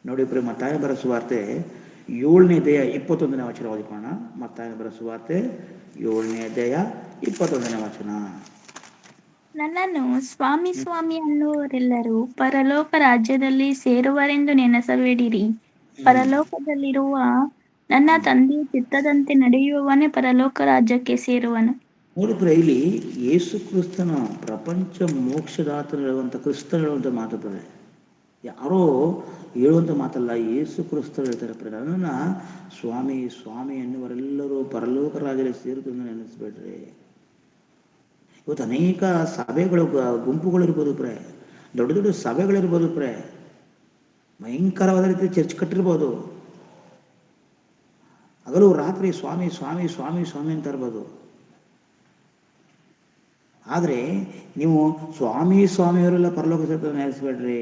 ನೋಡಿ ಪ್ರೇ, ಮತ್ತಾಯ ಬರ ಸುವಾರ್ತೆ 7ನೇ ಅಧ್ಯಾಯ 21ನೇ ವಚನ ಓದಿಕೊಳ್ಳೋಣ. ಮತ್ತಾಯ ಬರ ಸುವಾರ್ತೆ 7ನೇ ಅಧ್ಯಾಯ 21ನೇ ವಚನ. ನನ್ನನ್ನು ಸ್ವಾಮಿ ಸ್ವಾಮಿ ಅನ್ನುವರೆಲ್ಲರೂ ಪರಲೋಕ ರಾಜ್ಯದಲ್ಲಿ ಸೇರುವರೆಂದು ನೆನೆಸಬೇಡಿರಿ. ಪರಲೋಕದಲ್ಲಿರುವ ನನ್ನ ತಂದೆಯ ಚಿತ್ತದಂತೆ ನಡೆಯುವವನೇ ಪರಲೋಕ ರಾಜ್ಯಕ್ಕೆ ಸೇರುವನು. ನೋಡಿದ್ರೆ ಇಲ್ಲಿ ಯೇಸು ಕ್ರಿಸ್ತನ ಪ್ರಪಂಚ ಮೋಕ್ಷದಾತನ ಹೇಳುವಂಥ ಕ್ರಿಸ್ತನ ಹೇಳುವಂಥ ಮಾತು ಬರೆ, ಯಾರೋ ಹೇಳುವಂಥ ಮಾತಲ್ಲ. ಯೇಸು ಕ್ರಿಸ್ತರು ಹೇಳ್ತಾರೆ, ನನ್ನನ್ನು ಸ್ವಾಮಿ ಸ್ವಾಮಿ ಎನ್ನುವರೆಲ್ಲರೂ ಪರಲೋಕ ರಾಜ್ಯದಲ್ಲಿ ಸೇರುತ್ತಂದು ನೆನೆಸ್ಬೇಡ್ರಿ. ಇವತ್ತು ಅನೇಕ ಸಭೆಗಳು, ಗುಂಪುಗಳಿರ್ಬೋದು ಪ್ರೇ, ದೊಡ್ಡ ದೊಡ್ಡ ಸಭೆಗಳಿರ್ಬೋದು ಪ್ರೇ, ಭಯಂಕರವಾದ ರೀತಿ ಚರ್ಚ್ ಕಟ್ಟಿರ್ಬೋದು. ಹಗಲು ರಾತ್ರಿ ಸ್ವಾಮಿ ಸ್ವಾಮಿ ಸ್ವಾಮಿ ಸ್ವಾಮಿ ಅಂತ ಇರ್ಬೋದು. ಆದರೆ ನೀವು ಸ್ವಾಮಿ ಸ್ವಾಮಿಯವರೆಲ್ಲ ಪರಲೋಕ ಸೇರ್ತಾರೆ ನೆನೆಸ್ಬೇಡ್ರಿ.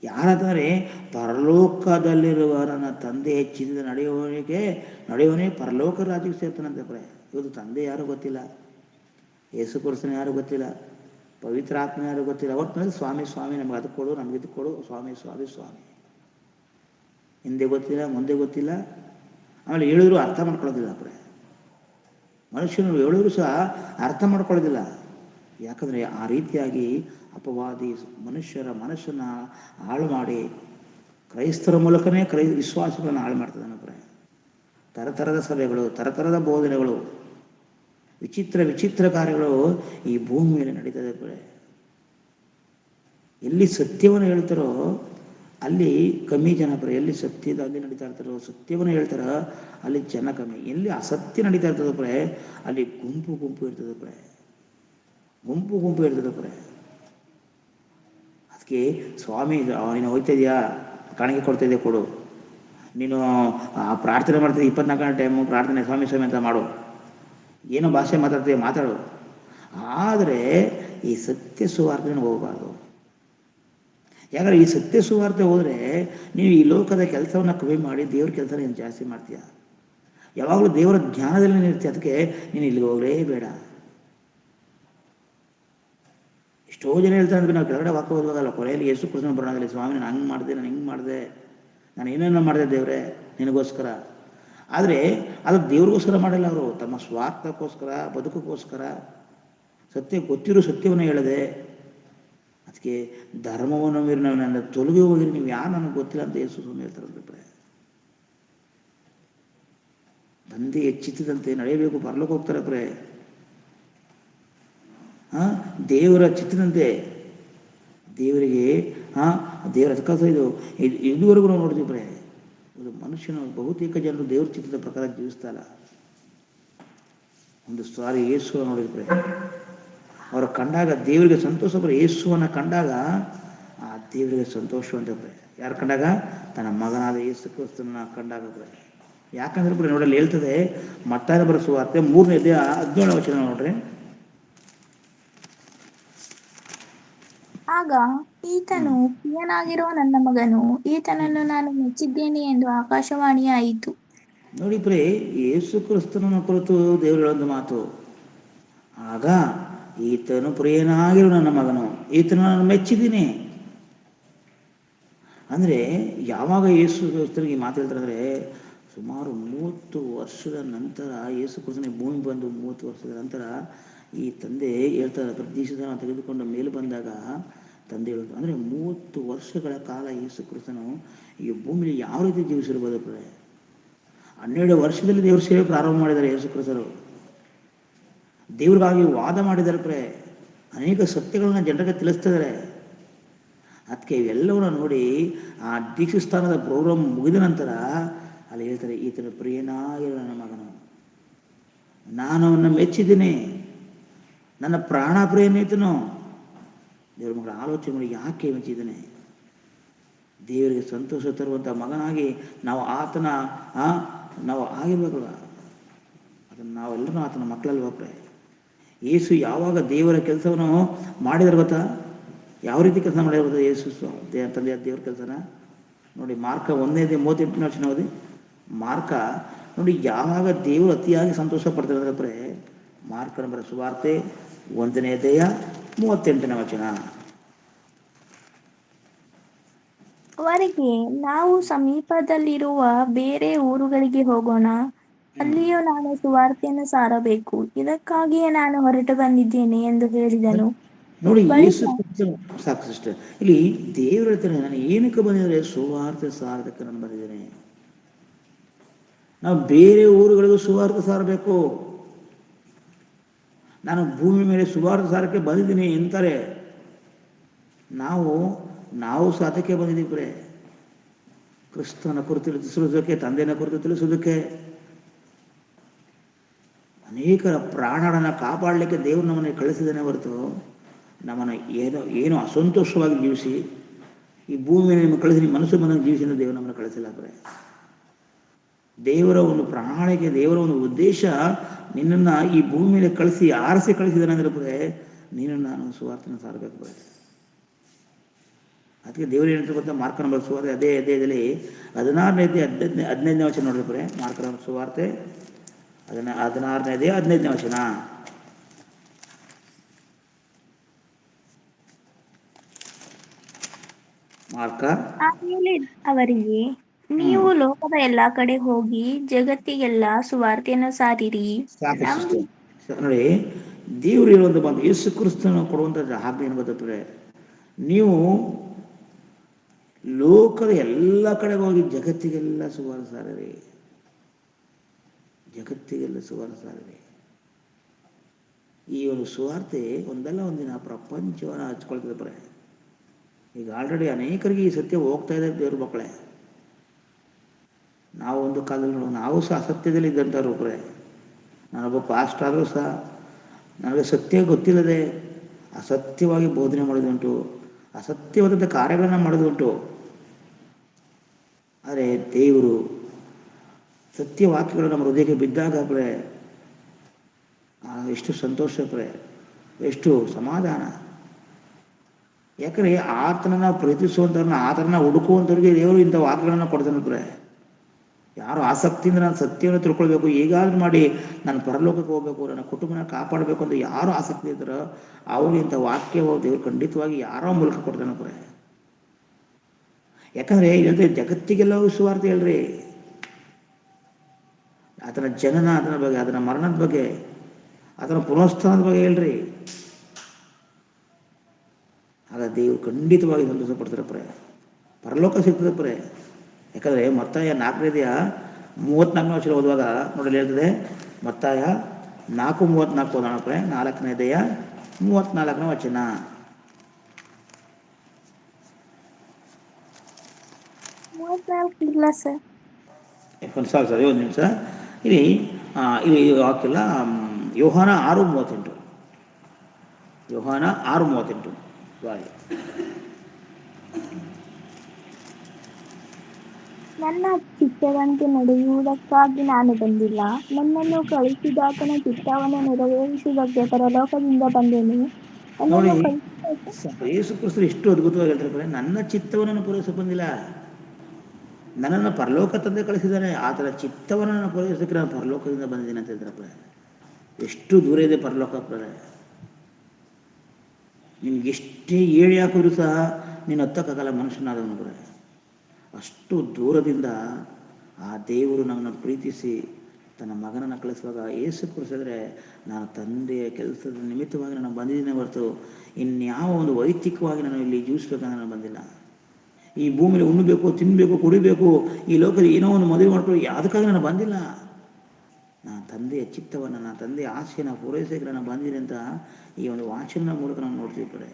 ಯಾರಂದರೆ ಪರಲೋಕದಲ್ಲಿರುವ ನನ್ನ ತಂದೆ ಹೆಚ್ಚಿದ ನಡೆಯುವವನೇ ಪರಲೋಕ ರಾಜ್ಯಕ್ಕೆ ಸೇರ್ತಾನಂತೆ ಪ್ರೇ. ಇವತ್ತು ತಂದೆ ಯಾರು ಗೊತ್ತಿಲ್ಲ, ಯೇಸು ಕ್ರಿಸ್ತನ ಯಾರು ಗೊತ್ತಿಲ್ಲ, ಪವಿತ್ರ ಆತ್ಮ ಯಾರು ಗೊತ್ತಿಲ್ಲ. ಒಟ್ಟಿನಲ್ಲಿ ಸ್ವಾಮಿ ಸ್ವಾಮಿ, ನಮ್ಗೆ ಅದು ಕೊಡು, ನಮ್ಗೆ ಇದು ಕೊಡು, ಸ್ವಾಮಿ ಸ್ವಾಮಿ ಸ್ವಾಮಿ. ಹಿಂದೆ ಗೊತ್ತಿಲ್ಲ, ಮುಂದೆ ಗೊತ್ತಿಲ್ಲ. ಆಮೇಲೆ ಹೇಳಿದ್ರು ಅರ್ಥ ಮಾಡ್ಕೊಳ್ಳೋದಿಲ್ಲ ಪ್ರೇ. ಮನುಷ್ಯನು ಹೇಳಿದ್ರು ಸಹ ಅರ್ಥ ಮಾಡ್ಕೊಳ್ಳೋದಿಲ್ಲ. ಯಾಕಂದರೆ ಆ ರೀತಿಯಾಗಿ ಅಪವಾದಿ ಮನುಷ್ಯರ ಮನಸ್ಸನ್ನು ಹಾಳು ಮಾಡಿ ಕ್ರೈಸ್ತರ ಮೂಲಕನೇ ವಿಶ್ವಾಸಗಳನ್ನು ಹಾಳು ಮಾಡ್ತದಾನೆ ಪ್ರೇ. ತರತರದ ಸಭೆಗಳು, ತರತರದ ಬೋಧನೆಗಳು, ವಿಚಿತ್ರ ಕಾರ್ಯಗಳು ಈ ಭೂಮಿ ಮೇಲೆ ನಡೀತದೆ ಪ್ರೇ. ಎಲ್ಲಿ ಸತ್ಯವನ್ನು ಹೇಳ್ತಾರೋ ಅಲ್ಲಿ ಕಮ್ಮಿ ಜನ ಬರ, ಎಲ್ಲಿ ಸತ್ಯದ ಅಲ್ಲಿ ನಡೀತಾ ಇರ್ತಾರೋ ಸತ್ಯವನ್ನು ಹೇಳ್ತಾರ ಅಲ್ಲಿ ಜನ ಕಮ್ಮಿ, ಎಲ್ಲಿ ಅಸತ್ಯ ನಡೀತಾ ಇರ್ತದ ಪ್ರೇ ಅಲ್ಲಿ ಗುಂಪು ಗುಂಪು ಇರ್ತದೆ ಪ್ರೇ, ಗುಂಪು ಗುಂಪು ಇರ್ತದೆ ಪ್ರೇ. ಅದಕ್ಕೆ ಸ್ವಾಮಿ ನೀನು ಹೋಗ್ತಾ ಇದೆಯಾ, ಕಾಣಿಕೆ ಕೊಡ್ತಾ ಇದೆಯಾ ಕೊಡು, ನೀನು ಪ್ರಾರ್ಥನೆ ಮಾಡ್ತಿದ್ದೆ 24 ಗಂಟೆ ಟೈಮು ಪ್ರಾರ್ಥನೆ ಸ್ವಾಮಿ ಸ್ವಾಮಿ ಅಂತ ಮಾಡು, ಏನೋ ಭಾಷೆ ಮಾತಾಡ್ತೀಯ ಮಾತಾಡು, ಆದರೆ ಈ ಸತ್ಯ ಸುವಾರ್ತೆಯನ್ನು ಹೋಗಬಾರ್ದು. ಯಾಕಂದರೆ ಈ ಸತ್ಯ ಸುವಾರ್ತೆ ಹೋದರೆ ನೀವು ಈ ಲೋಕದ ಕೆಲಸವನ್ನು ಕಮ್ಮಿ ಮಾಡಿ ದೇವ್ರ ಕೆಲಸ ನೀನು ಜಾಸ್ತಿ ಮಾಡ್ತೀಯ, ಯಾವಾಗಲೂ ದೇವರ ಜ್ಞಾನದಲ್ಲಿ ಇರ್ತೀಯ. ಅದಕ್ಕೆ ನೀನು ಇಲ್ಲಿಗೆ ಹೋಗಲೇ ಬೇಡ. ಎಷ್ಟೋ ಜನ ಹೇಳ್ತಾರೆ ಅಂದರೆ ನಾವು ಕೆಳಗಡೆ ವಾಕ ಹೋಗುವಾಗಲ್ಲ, ಕೊನೆಯಲ್ಲಿ ಯೇಸು ಕೃಷ್ಣನ ಬರೋಣದಲ್ಲಿ ಸ್ವಾಮಿ ನಾನು ಹಂಗೆ ಮಾಡಿದೆ, ನಾನು ಹಿಂಗೆ ಮಾಡಿದೆ, ನಾನು ಏನೇನೋ ಮಾಡಿದೆ ದೇವರೇ ನಿನಗೋಸ್ಕರ. ಆದರೆ ಅದು ದೇವ್ರಿಗೋಸ್ಕರ ಮಾಡಿಲ್ಲ, ಅವರು ತಮ್ಮ ಸ್ವಾರ್ಥಕ್ಕೋಸ್ಕರ ಬದುಕೋಕ್ಕೋಸ್ಕರ ಸತ್ಯ ಗೊತ್ತಿರೋ ಸತ್ಯವನ್ನು ಹೇಳದೆ. ಅದಕ್ಕೆ ಧರ್ಮವನ್ನು ಮೀರಿ ನಾವು ನನ್ನ ತೊಲಗಿ ಹೋಗಿರಿ, ನೀವು ಯಾರು ನನಗೆ ಗೊತ್ತಿಲ್ಲ ಅಂತ ಯೇಸು ಸ್ವಾಮಿ ಹೇಳ್ತಾರಂತೆ. ತಂದೆ ಚಿತ್ತದಂತೆ ನಡೆಯಬೇಕು, ಪರಲೋಕ ಹೋಗ್ತಾರೆ ಪ್ರೇ. ದೇವರ ಚಿತ್ತದಂತೆ ದೇವರಿಗೆ ದೇವರ ಅದಕ್ಕಾಗ ಇದುವರೆಗೂ ನಾವು ನೋಡ್ತೀವಿ ಪ್ರೇ, ಒಂದು ಮನುಷ್ಯನ ಬಹುತೇಕ ಜನರು ದೇವ್ರ ಚಿತ್ತದ ಪ್ರಕಾರ ಜೀವಿಸ್ತಾಯಿಲ್ಲ. ಒಂದು ಸಾರಿ ಯೇಸು ನೋಡಿದ್ರೆ ಅವರ ಕಂಡಾಗ ದೇವರಿಗೆ ಸಂತೋಷ ಬರ, ಯೇಸುವನ್ನು ಕಂಡಾಗ ಆ ದೇವರಿಗೆ ಸಂತೋಷ ಅಂತ ಬರೆ. ಯಾರು ಕಂಡಾಗ? ತನ್ನ ಮಗನಾದ ಯೇಸು ಕ್ರಿಸ್ತನ ಕಂಡಾಗ ಬರೆ. ಯಾಕಂದ್ರೆ ಬರೀ ನೋಡಲ್ಲಿ ಹೇಳ್ತದೆ, ಮತ್ತಾಯ ಬರೋ ಸುವಾರ್ತೆ 3ನೇ ಅಧ್ಯಾಯ 17ನೇ ವಚನ ನೋಡ್ರಿ. ಆಗ ಈತನು ಪ್ರಿಯನಾಗಿರುವ ನನ್ನ ಮಗನು, ಈತನನ್ನು ನಾನು ಮೆಚ್ಚಿದ್ದೇನೆ ಎಂದು ಆಕಾಶವಾಣಿ ಆಯಿತು. ನೋಡಿ ಪ್ರೇ, ಯೇಸು ಕ್ರಿಸ್ತನನ್ನು ಕುರಿತು ದೇವರು ಹೇಳೋದು ಮಾತು, ಆಗ ಈತನು ಪ್ರಿಯನಾಗಿರುವ ನನ್ನ ಮಗನು, ಈತನು ನಾನು ಮೆಚ್ಚಿದ್ದೀನಿ. ಅಂದರೆ ಯಾವಾಗ ಯೇಸು ಕ್ರಿಸ್ತನಿಗೆ ಮಾತು ಹೇಳ್ತಾರೆ, ಸುಮಾರು 30 ವರ್ಷದ ನಂತರ ಯೇಸು ಕ್ರಿಸ್ತನಿಗೆ ಭೂಮಿ ಬಂದು 30 ವರ್ಷದ ನಂತರ ಈ ತಂದೆ ಹೇಳ್ತಾರೆ, ಪ್ರತಿಷ್ಠಿತ ತೆಗೆದುಕೊಂಡು ಮೇಲೆ ಬಂದಾಗ ತಂದೆ ಹೇಳೋದು. ಅಂದರೆ 30 ವರ್ಷಗಳ ಕಾಲ ಯೇಸು ಕ್ರಿಸ್ತನು ಈ ಭೂಮಿಲಿ ಯಾವ ರೀತಿ ಜೀವಿಸಿರ್ಬೋದು ಪ್ರೇ. 12 ವರ್ಷದಲ್ಲಿ ದೇವ್ರ ಸೇವೆ ಪ್ರಾರಂಭ ಮಾಡಿದ್ದಾರೆ ಯೇಸು ಕ್ರಿಸ್ತರು. ದೇವ್ರಿಗಾಗಿ ವಾದ ಮಾಡಿದ್ದಾರೆ ಪ್ರೇ, ಅನೇಕ ಸತ್ಯಗಳನ್ನ ಜನರಿಗೆ ತಿಳಿಸ್ತಿದ್ದಾರೆ. ಅದಕ್ಕೆ ಇವೆಲ್ಲವನ್ನ ನೋಡಿ ಆ ದೀಕ್ಷಾಸ್ಥಾನದ ಪ್ರೋಗ್ರಾಮ್ ಮುಗಿದ ನಂತರ ಅಲ್ಲಿ ಹೇಳ್ತಾರೆ, ಈತನ ಪ್ರಿಯನಾಗಿರೋ ನನ್ನ ಮಗನು, ನಾನು ಅವನ್ನ ಮೆಚ್ಚಿದ್ದೀನಿ, ನನ್ನ ಪ್ರಾಣ ಪ್ರಿಯನೇತನು. ದೇವ್ರ ಮಗಳ ಆಲೋಚನೆ ಮಾಡಿ ಯಾಕೆ ಮೆಚ್ಚಿದ್ದಾನೆ? ದೇವರಿಗೆ ಸಂತೋಷ ತರುವಂಥ ಮಗನಾಗಿ ನಾವು ಆತನ ನಾವು ಆಗಿರ್ಬೇಕಲ್ವ, ಅದನ್ನು ನಾವೆಲ್ಲರೂ ಆತನ ಮಕ್ಕಳಲ್ವ ಪ್ರೇ. ಯೇಸು ಯಾವಾಗ ದೇವರ ಕೆಲಸವನ್ನು ಮಾಡಿದ್ರೆ ಗೊತ್ತಾ, ಯಾವ ರೀತಿ ಕೆಲಸ ಮಾಡಿದ್ರೆ ಗೊತ್ತಾ ಯೇಸು ತಂದೆಯ ದೇವ್ರ ಕೆಲಸನ ನೋಡಿ. ಮಾರ್ಕ 1:38 ವಚನ ಓದಿ. ಮಾರ್ಕ ನೋಡಿ, ಯಾವಾಗ ದೇವರು ಅತಿಯಾಗಿ ಸಂತೋಷ ಪಡ್ತಾರೆ ಪ್ರೇ, ಮಾರ್ಕನ ಬರ ಸುವಾರ್ತೆ 1ನೇ ಅಧ್ಯಾಯ 38ನೇ ವಚನ. ಅವರಿಗೆ, ನಾವು ಸಮೀಪದಲ್ಲಿರುವ ಬೇರೆ ಊರುಗಳಿಗೆ ಹೋಗೋಣ, ಅಲ್ಲಿಯೂ ನಾನು ಸುವಾರ್ತೆಯನ್ನು ಸಾರಬೇಕು, ಇದಕ್ಕಾಗಿಯೇ ನಾನು ಹೊರಟು ಬಂದಿದ್ದೇನೆ ಎಂದು ಹೇಳಿದನು. ನೋಡಿ ಯೇಸು ಬಳಿಕ ಸಾಕು ಸಿಸ್ಟರ್, ಇಲ್ಲಿ ದೇವರು ಹೇಳ್ತಾನೆ, ನಾನು ಏನಕ್ಕೆ ಬಂದಿದ್ರೆ ಸುವಾರ್ತೆ ಸಾರದಕ್ಕೆ ನಾನು ಬಂದಿದ್ದೇನೆ. ನಾವು ಬೇರೆ ಊರುಗಳಿಗೂ ಸುವಾರ್ತೆ ಸಾರಬೇಕು, ನಾನು ಭೂಮಿ ಮೇಲೆ ಸುವಾರ್ತೆ ಸಾರಕ್ಕೆ ಬಂದಿದ್ದೀನಿ ಅಂತಾರೆ. ನಾವು ಸಾಧಕ್ಕೆ ಬಂದಿದ್ದೀವಿ ಪ್ರೇ, ಕ್ರಿಸ್ತನ ಕುರಿತು ತಿಳಿಸೋದಕ್ಕೆ, ತಂದೆಯ ಕುರಿತು ತಿಳಿಸೋದಕ್ಕೆ, ಅನೇಕರ ಪ್ರಾಣಗಳನ್ನು ಕಾಪಾಡಲಿಕ್ಕೆ ದೇವರು ನಮ್ಮನ್ನು ಕಳಿಸಿದ್ದಾನೆ ಹೊರತು ನಮ್ಮನ್ನು ಏನೋ ಅಸಂತೋಷವಾಗಿ ಜೀವಿಸಿ ಈ ಭೂಮಿ ಮೇಲೆ ನಿಮಗೆ ಕಳಿಸಿ ನಿಮ್ಮ ಮನಸ್ಸು ಬಂದಂಗೆ ಜೀವಿಸಿ ಅಂತ ದೇವರು ನಮ್ಮನ್ನು ಕಳಿಸಿಲ್ಲ ಪ್ರೇ. ದೇವರ ಒಂದು ಪ್ರಣಾಳಿಕೆ, ದೇವರ ಒಂದು ಉದ್ದೇಶ ನಿನ್ನನ್ನು ಈ ಭೂಮಿ ಮೇಲೆ ಕಳಿಸಿ ಆರಿಸಿ ಕಳಿಸಿದಾನೆ ಅಂದರೆ ಪ್ರೇ, ನೀನು ನಾನು ಸುವಾರ್ತೆನ ಸಾರಬೇಕು ಪ್ರೇ. ಅದಕ್ಕೆ ದೇವರು ಏನಂತ ಗೊತ್ತಾ, ಮಾರ್ಕನ ಬರೆದ ಸುವಾರ್ತೆ ಅದೇ ಅಧ್ಯಾಯದಲ್ಲಿ 16ನೇ ಅಧ್ಯಾಯ 15ನೇ ವಚನ ನೋಡ್ರಿ ಪ್ರೇ. ಮಾರ್ಕನ ಸುವಾರ್ತೆ 16ನೇ ಅಧ್ಯಾಯ 15ನೇ ವಚನ. ಮಾರ್ಕ. ಆಮೇಲೆ ಅವರಿಗೆ, ನೀವು ಲೋಕದ ಎಲ್ಲಾ ಕಡೆ ಹೋಗಿ ಜಗತ್ತಿಗೆಲ್ಲ ಸುವಾರ್ತೆಯನ್ನು ಸಾರಿರಿ. ಸಾಕು ನೋಡಿ, ದೇವರು ಹೇಳುವಂಥ ಬಂದು ಯೇಸು ಕ್ರಿಸ್ತನ ಕೊಡುವಂಥ ಆಜ್ಞೆ ಏನು ಗೊತ್ತಂದ್ರೆ, ನೀವು ಲೋಕದ ಎಲ್ಲ ಕಡೆಗೆ ಹೋಗಿ ಜಗತ್ತಿಗೆಲ್ಲ ಸುವಾರ್ತೆ ಸಾರಿರಿ, ಜಗತ್ತಿಗೆಲ್ಲ ಸುವಾರ್ತೆ ಸಾರಿರಿ. ಈ ಒಂದು ಸುವಾರ್ತೆ ಒಂದಲ್ಲ ಒಂದಿನ ಪ್ರಪಂಚವನ್ನು ಹಚ್ಕೊಳ್ತದೆ ಪ್ರೇ. ಈಗ ಆಲ್ರೆಡಿ ಅನೇಕರಿಗೆ ಈ ಸತ್ಯ ಹೋಗ್ತಾ ಇದೆ ದೇವ್ರ ಮಕ್ಕಳೇ. ನಾವು ಒಂದು ಕಾಲದಲ್ಲಿ ನಾವು ಸಹ ಅಸತ್ಯದಲ್ಲಿ ಇದ್ದಂಥವ್ರು ಒಬ್ಬರೇ. ನಾನೊಬ್ಬ ಪಾಸ್ಟ್ ಆದರೂ ಸಹ ನನಗೆ ಸತ್ಯ ಗೊತ್ತಿಲ್ಲದೆ ಅಸತ್ಯವಾಗಿ ಬೋಧನೆ ಮಾಡೋದುಂಟು, ಅಸತ್ಯವಾದಂಥ ಕಾರ್ಯಗಳನ್ನು ಮಾಡೋದುಂಟು. ಆದರೆ ದೇವರು ಸತ್ಯವಾಕ್ಯಗಳು ನಮ್ಮ ಹೃದಯಕ್ಕೆ ಬಿದ್ದಾಗ ಎಷ್ಟು ಸಂತೋಷ ಎಷ್ಟು ಸಮಾಧಾನ. ಯಾಕಂದರೆ ಆತನನ್ನು ಪ್ರೀತಿಸುವಂಥವ್ರನ್ನ, ಆತನನ್ನು ಹುಡುಕುವಂಥವ್ರಿಗೆ ದೇವರು ಇಂಥ ವಾಕ್ಯಗಳನ್ನು ಕೊಡ್ತಾನೆ. ಯಾರು ಆಸಕ್ತಿಯಿಂದ ನಾನು ಸತ್ಯವನ್ನು ತಿಳ್ಕೊಳ್ಬೇಕು, ಈಗಾದ್ರೂ ಮಾಡಿ ನಾನು ಪರಲೋಕಕ್ಕೆ ಹೋಗಬೇಕು, ನನ್ನ ಕುಟುಂಬನ ಕಾಪಾಡಬೇಕು ಅಂತ ಯಾರು ಆಸಕ್ತಿ ಇದ್ದಾರೋ ಅವ್ರಿಗೆ ಇಂಥ ವಾಕ್ಯ ದೇವರು ಖಂಡಿತವಾಗಿ ಯಾರೋ ಮೂಲಕ ಕೊಡ್ತಾನೆ. ಯಾಕಂದರೆ ಇಲ್ಲದೆ ಜಗತ್ತಿಗೆಲ್ಲವೂ ಸುವಾರ್ತೆ ಹೇಳ್ರಿ. ಆತನ ಜನನ, ಅದರ ಬಗ್ಗೆ, ಅದರ ಮರಣದ ಬಗ್ಗೆ, ಅದರ ಪುನಃಸ್ಥಾನದ ಬಗ್ಗೆ ಹೇಳ್ರಿ. ಆಗ ದೇವರು ಖಂಡಿತವಾಗಿ ಸಂತೋಷ ಪಡ್ತಾರೆ, ಪರಲೋಕ ಸಿಗ್ತದೆ. ಯಾಕಂದರೆ ಮತ್ತಾಯ 4:34 ಓದುವಾಗ ನೋಡಲು ಹೇಳ್ತದೆ. ಮತ್ತಾಯ 4:34 ಓದೋಣ 4ನೇದೆಯ 34ನೇ ವಚನ. ಸರಿ, ಒಂದು ನಿಮಿಷ. ಇಲ್ಲಿ ಇಲ್ಲಿ ಹಾಕಿಲ್ಲ. ಯೋಹಾನ 6:38. ಯೋಹಾನ 6:38 ಬಾಯ್. ನನ್ನ ಚಿತ್ತದಂತೆ ನಡೆಯುವುದಕ್ಕಾಗಿ ನಾನು ಬಂದಿಲ್ಲ, ನನ್ನನ್ನು ಕಳುಹಿಸಿದಾತನ ಚಿತ್ತವನ್ನು ನೆರವೇರಿಸುವುದಕ್ಕೆ ಪರಲೋಕದಿಂದ ಬಂದೆನು. ನೋಡಿ, ನನ್ನನ್ನು ಕಳುಹಿಸಿದಾತ ಯೇಸು ಕ್ರಿಸ್ತರು ಎಷ್ಟು ಅದ್ಭುತವಾಗಿ ಹೇಳ್ತಾರೆ. ನನ್ನ ಚಿತ್ತವನ್ನು ಪೂರೈಸ ಬಂದಿಲ್ಲ, ನನ್ನನ್ನು ಪರಲೋಕ ತಂದೆ ಕಳಿಸಿದ್ದಾನೆ. ಆತನ ಚಿತ್ತವನ್ನು ನಾನು ಪೂರೈಸೋಕ್ಕೆ ನಾನು ಪರಲೋಕದಿಂದ ಬಂದಿದ್ದೀನಿ ಅಂತ ಹೇಳ್ತಾರೆ. ಎಷ್ಟು ದೂರ ಇದೆ ಪರಲೋಕ. ನಿಮ್ಗೆ ಎಷ್ಟೇ ಏಳಿ ಹಾಕಿದ್ರು ಸಹ ನೀನು ಹತ್ತಕ್ಕಾಗಲ್ಲ ಮನುಷ್ಯನಾದವನು. ಅಷ್ಟು ದೂರದಿಂದ ಆ ದೇವರು ನಮ್ಮನ್ನು ಪ್ರೀತಿಸಿ ತನ್ನ ಮಗನನ್ನು ಕಳಿಸುವಾಗ ಯೇಸು ಕ್ರಿಸ್ತಂದರೆ ನಾನು ತಂದೆಯ ಕೆಲಸದ ನಿಮಿತ್ತವಾಗಿ ನಾನು ಬಂದಿದ್ದೀನಿ ಹೊರತು ಇನ್ಯಾವ ಒಂದು ವೈಯಕ್ತಿಕವಾಗಿ ನಾನು ಇಲ್ಲಿ ಜೀವಿಸ್ಬೇಕಂದ್ರೆ ನಾನು ಬಂದಿಲ್ಲ. ಈ ಭೂಮಿಯಲ್ಲಿ ಉಣ್ಣಬೇಕು, ತಿನ್ನಬೇಕು, ಕುಡಿಬೇಕು, ಈ ಲೋಕದಲ್ಲಿ ಏನೋ ಒಂದು ಮದುವೆ ಮಾಡ್ಕೊಳ್ಳಿ, ಯಾವುದಕ್ಕಾಗಿ ನಾನು ಬಂದಿಲ್ಲ. ನಾನು ತಂದೆಯ ಚಿತ್ತವನ್ನು, ನಾನು ತಂದೆಯ ಆಸೆಯನ್ನು ಪೂರೈಸೋಕೆ ನಾನು ಬಂದಿದ್ದೀನಿ ಅಂತ ಈ ಒಂದು ವಾಚನ ಮೂಲಕ ನಾವು ನೋಡ್ತಿರ್ತಾರೆ.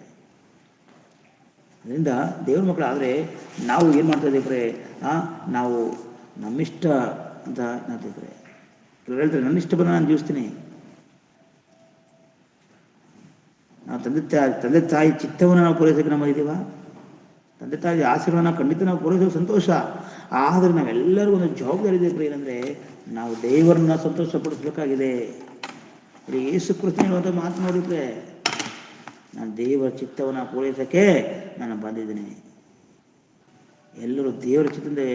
ಅದರಿಂದ ದೇವ್ರ ಮಕ್ಕಳು ಆದರೆ ನಾವು ಏನು ಮಾಡ್ತಾ ಇದ್ದೀವಿ ನಾವು ನಮ್ಮಿಷ್ಟ ಅಂತ ಹೇಳ್ತಿದ್ರೆ ಹೇಳ್ತಾರೆ. ನನ್ನಿಷ್ಟ ಬಂದ ನಾನು ಜೀವಿಸ್ತೀನಿ. ನಾವು ತಂದೆ ತಾಯಿ ಚಿತ್ತವನ್ನು ನಾವು ಪೂರೈಸೋಕೆ ನಾವು ಬಂದಿದ್ದೀವ. ತಂದೆ ತಾಯಿ ಆಶೀರ್ವಾದನ ಖಂಡಿತ ನಾವು ಪೂರೈಸೋಕೆ ಸಂತೋಷ. ಆದರೆ ನಾವೆಲ್ಲರೂ ಒಂದು ಜವಾಬ್ದಾರಿ ಇದೆ ಏನಂದರೆ ನಾವು ದೇವರನ್ನ ಸಂತೋಷಪಡಿಸಬೇಕಾಗಿದೆ. ಯೇಸು ಕ್ರಿಸ್ತನ ಹೇಳುವಂಥ ಮಾತು ನೋಡಿದ್ರೆ, ನಾನು ದೇವರ ಚಿತ್ತವನ್ನು ಪೂರೈಸೋಕ್ಕೆ ನಾನು ಬಂದಿದ್ದೀನಿ. ಎಲ್ಲರೂ ದೇವರ ಚಿತ್ತಂದೆ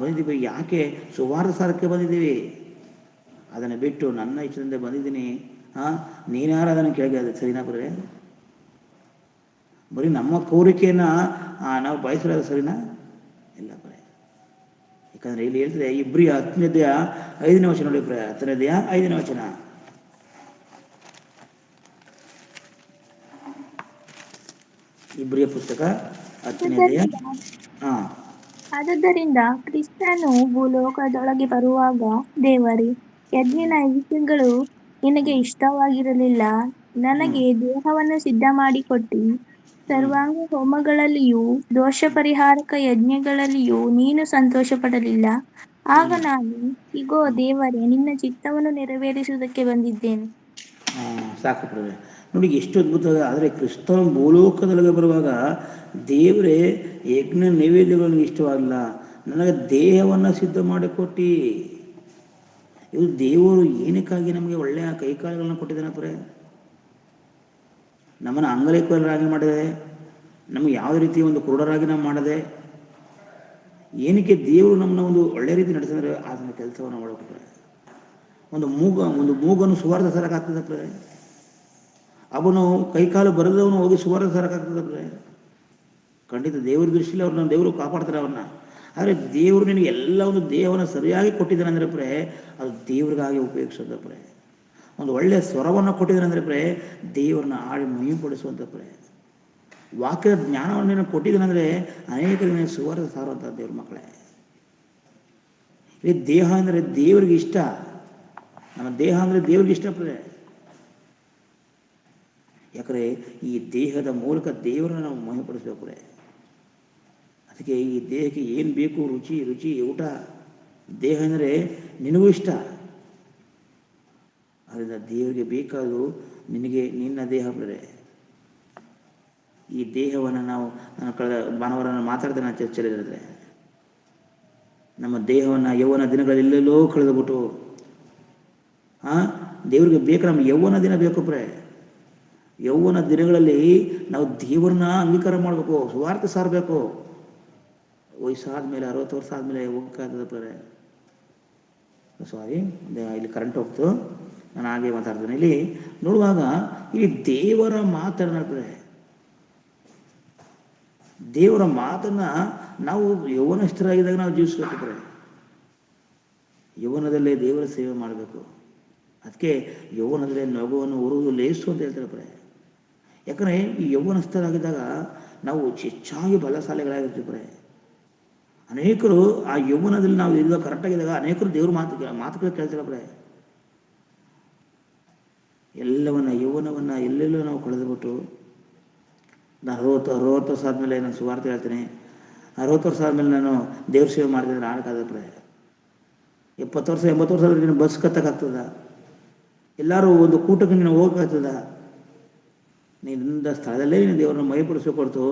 ಬಂದಿದ್ದೀವಿ. ಯಾಕೆ ಸುವಾರ್ಥ ಸಾರಕ್ಕೆ ಬಂದಿದ್ದೀವಿ, ಅದನ್ನು ಬಿಟ್ಟು ನನ್ನ ಇಷ್ಟದಿಂದ ಬಂದಿದ್ದೀನಿ. ನೀನ್ಯಾರು ಅದನ್ನು ಕೇಳಿದೆ ಸರಿನಾ ಬರೇ? ಬರೀ ನಮ್ಮ ಕೋರಿಕೆಯನ್ನು ನಾವು ಬಯಸಿರೋದು ಸರಿನಾ? ಇಲ್ಲ ಬರೇ. ಯಾಕಂದರೆ ಇಲ್ಲಿ ಹೇಳ್ತದೆ ಇಬ್ರಿಯ 10ನೇದೆಯ 5ನೇ ವಚನ ನೋಡಿ. 10ನೇದೆಯ 5ನೇ ವಚನ. ಇಬ್ರಿಯ ಪುಸ್ತಕ 10ನೇದೆಯ. ಆದುದರಿಂದ ಕ್ರಿಸ್ತನು ಭೂಲೋಕದೊಳಗೆ ಬರುವಾಗ ದೇವರೇ, ಯಜ್ಞ ನೈವೇದ್ಯಗಳು ನಿನಗೆ ಇಷ್ಟವಾಗಿರಲಿಲ್ಲ, ನನಗೆ ದೇಹವನ್ನು ಸಿದ್ಧ ಮಾಡಿಕೊಟ್ಟು ಸರ್ವಾಂಗ ಹೋಮಗಳಲ್ಲಿಯೂ ದೋಷ ಪರಿಹಾರಕ ಯಜ್ಞಗಳಲ್ಲಿಯೂ ನೀನು ಸಂತೋಷ ಪಡಲಿಲ್ಲ. ಆಗ ನಾನು, ಇಗೋ ದೇವರೇ, ನಿನ್ನ ಚಿತ್ತವನ್ನು ನೆರವೇರಿಸುವುದಕ್ಕೆ ಬಂದಿದ್ದೇನೆ. ಸಾಕು ನೋಡಿ, ಎಷ್ಟು ಅದ್ಭುತ. ಆದರೆ ಕ್ರಿಸ್ತನ ಭೂಲೋಕದೊಳಗೆ ಬರುವಾಗ ದೇವರೇ ಯಜ್ಞ ನೈವೇದ್ಯಗಳಿಗೆ ಇಷ್ಟವಾಗಿಲ್ಲ, ನನಗೆ ದೇಹವನ್ನು ಸಿದ್ಧ ಮಾಡಿಕೊಟ್ಟು. ಇದು ದೇವರು ಏನಕ್ಕಾಗಿ ನಮಗೆ ಒಳ್ಳೆಯ ಕೈಕಾಲುಗಳನ್ನು ಕೊಟ್ಟಿದ್ದಾನೆ ನಮ್ಮನ್ನು ಅಂಗಲೈಕರಾಗಿ ಮಾಡಿದೆ, ನಮಗೆ ಯಾವುದೇ ರೀತಿ ಒಂದು ಕುರುಡರಾಗಿ ನಾವು ಮಾಡದೆ. ಏನಕ್ಕೆ ದೇವರು ನಮ್ಮನ್ನ ಒಂದು ಒಳ್ಳೆ ರೀತಿ ನಡೆಸಿದ್ರೆ ಅದನ್ನ ಕೆಲಸವನ್ನು ಮಾಡಬೇಕು. ಒಂದು ಮೂಗನ್ನು ಸುವಾರ್ಥ ಸರಕಾಗ್ತದೆ. ಅವನು ಕೈಕಾಲು ಬರದವನು ಹೋಗಿ ಸುವಾರ್ಥ ಸರಕಾಗ್ತದೆ. ಖಂಡಿತ ದೇವ್ರ ದೃಷ್ಟಿಯಲ್ಲಿ ಅವ್ರನ್ನ ದೇವರು ಕಾಪಾಡ್ತಾರೆ ಅವ್ರನ್ನ. ಆದರೆ ದೇವರು ನಿನಗೆ ಎಲ್ಲ ಒಂದು ದೇಹವನ್ನು ಸರಿಯಾಗಿ ಕೊಟ್ಟಿದ್ದಾನೆ ಅಂದರೆ ಅದು ದೇವ್ರಿಗಾಗಿ ಉಪಯೋಗಿಸೋದಪ್ರೆ. ಒಂದು ಒಳ್ಳೆಯ ಸ್ವರವನ್ನು ಕೊಟ್ಟಿದ್ದಾನೆ ಅಂದರೆ ದೇವ್ರನ್ನ ಆಡಿ ಮಹಿಮೆಪಡಿಸುವಂಥ ವಾಕ್ಯದ ಜ್ಞಾನವನ್ನು ನೀನು ಕೊಟ್ಟಿದ್ದಾನೆಂದರೆ ಅನೇಕರಿಗೆ ಸುವಾರ್ಥ ಸಾರುವಂಥ ದೇವ್ರ ಮಕ್ಕಳೇ. ಈ ದೇಹ ಅಂದರೆ ದೇವರಿಗೆ ಇಷ್ಟ. ನಮ್ಮ ದೇಹ ಅಂದರೆ ದೇವ್ರಿಗೆ ಇಷ್ಟಪಡೆ. ಯಾಕಂದರೆ ಈ ದೇಹದ ಮೂಲಕ ದೇವರನ್ನು ನಾವು ಮಹಿಮೆಪಡಿಸಬೇಕು. ಅದಕ್ಕೆ ಈ ದೇಹಕ್ಕೆ ಏನು ಬೇಕು, ರುಚಿ ರುಚಿ ಊಟ, ದೇಹ ಅಂದರೆ ನಿನಗೂ ಇಷ್ಟ. ಅದರಿಂದ ದೇವರಿಗೆ ಬೇಕಾದರೂ ನಿನಗೆ ನಿನ್ನ ದೇಹ ಬೇರೆ. ಈ ದೇಹವನ್ನು ನಾನು ಕಳೆದ ಭಾನುವಾರ ಮಾತಾಡ್ತೇನೆ ನಾನು ಚರ್ಚೆಯಲ್ಲಿದ್ದರೆ, ನಮ್ಮ ದೇಹವನ್ನು ಯೌವನ ದಿನಗಳಲ್ಲಿ ಎಲ್ಲೆಲ್ಲೋ ಕಳೆದುಬಿಟ್ಟು ದೇವರಿಗೆ ಬೇಕು, ನಮ್ಗೆ ಯೌವನ ದಿನ ಬೇಕು ಪ್ರೇ. ಯೌವನ ದಿನಗಳಲ್ಲಿ ನಾವು ದೇವರನ್ನ ಅಂಗೀಕಾರ ಮಾಡಬೇಕು, ಸುವಾರ್ತೆ ಸಾರಬೇಕು. ವಯಸ್ಸಾದ ಮೇಲೆ 60 ವರ್ಷ ಆದಮೇಲೆ ಹೋಗಕ್ಕಾಗ್ತದೆ ಪ್ರೇ. ಸಾರಿ, ಇಲ್ಲಿ ಕರೆಂಟ್ ಹೋಗ್ತು, ನಾನು ಹಾಗೆ ಮಾತಾಡ್ತೇನೆ. ಇಲ್ಲಿ ನೋಡುವಾಗ ಇಲ್ಲಿ ದೇವರ ಮಾತನ್ನ ಪ್ರೇ, ದೇವರ ಮಾತನ್ನ ನಾವು ಯೌವನಸ್ಥರಾಗಿದ್ದಾಗ ನಾವು ಜೀವಿಸ್ಬೇಕು ಪ್ರೇ. ಯೌವನದಲ್ಲೇ ದೇವರ ಸೇವೆ ಮಾಡಬೇಕು. ಅದಕ್ಕೆ ಯೌವನದಲ್ಲೇ ನಗುವನ್ನು ಹೊರುವುದು ಲೇಸು ಅಂತ ಹೇಳ್ತಾರೆ ಪ್ರೇ. ಯಾಕಂದರೆ ಈ ಯೌವನಸ್ಥರಾಗಿದ್ದಾಗ ನಾವು ಹೆಚ್ಚಾಗಿ ಬಲಶಾಲಿಗಳಾಗಿರ್ತೀವಿ ಪ್ರೇ. ಅನೇಕರು ಆ ಯೌವನದಲ್ಲಿ ನಾವು ಇರುವಾಗ ಕರೆಕ್ಟಾಗಿದ್ದಾಗ ಅನೇಕರು ದೇವ್ರ ಮಾತುಗಳು ಕೇಳ್ತಾರೆ ಪ್ರೇ. ಎಲ್ಲವನ್ನ ಯೌವನವನ್ನು ಎಲ್ಲೆಲ್ಲೋ ನಾವು ಕಳೆದುಬಿಟ್ಟು, ನಾನು 60 ವರ್ಷ ಆದಮೇಲೆ ನಾನು ಸುವಾರ್ತೆ ಹೇಳ್ತೀನಿ, 60 ವರ್ಷ ಆದಮೇಲೆ ನಾನು ದೇವ್ರ ಸೇವೆ ಮಾಡ್ತಿದ್ರೆ ಆಡಕ್ಕಾಗದ ಪ್ರೇ. 70 ವರ್ಷ 80 ವರ್ಷ ಆದ್ರೆ ನೀನು ಬಸ್ ಕತ್ತಕ್ಕಾಗ್ತದ? ಎಲ್ಲರೂ ಒಂದು ಕೂಟಕ್ಕೆ ನೀನು ಹೋಗಕ್ಕಾಗ್ತದ? ನಿನ್ನ ಸ್ಥಳದಲ್ಲೇ ನೀನು ದೇವರನ್ನ ಮೈಪಡಿಸೋಕೆ ಹೊರತು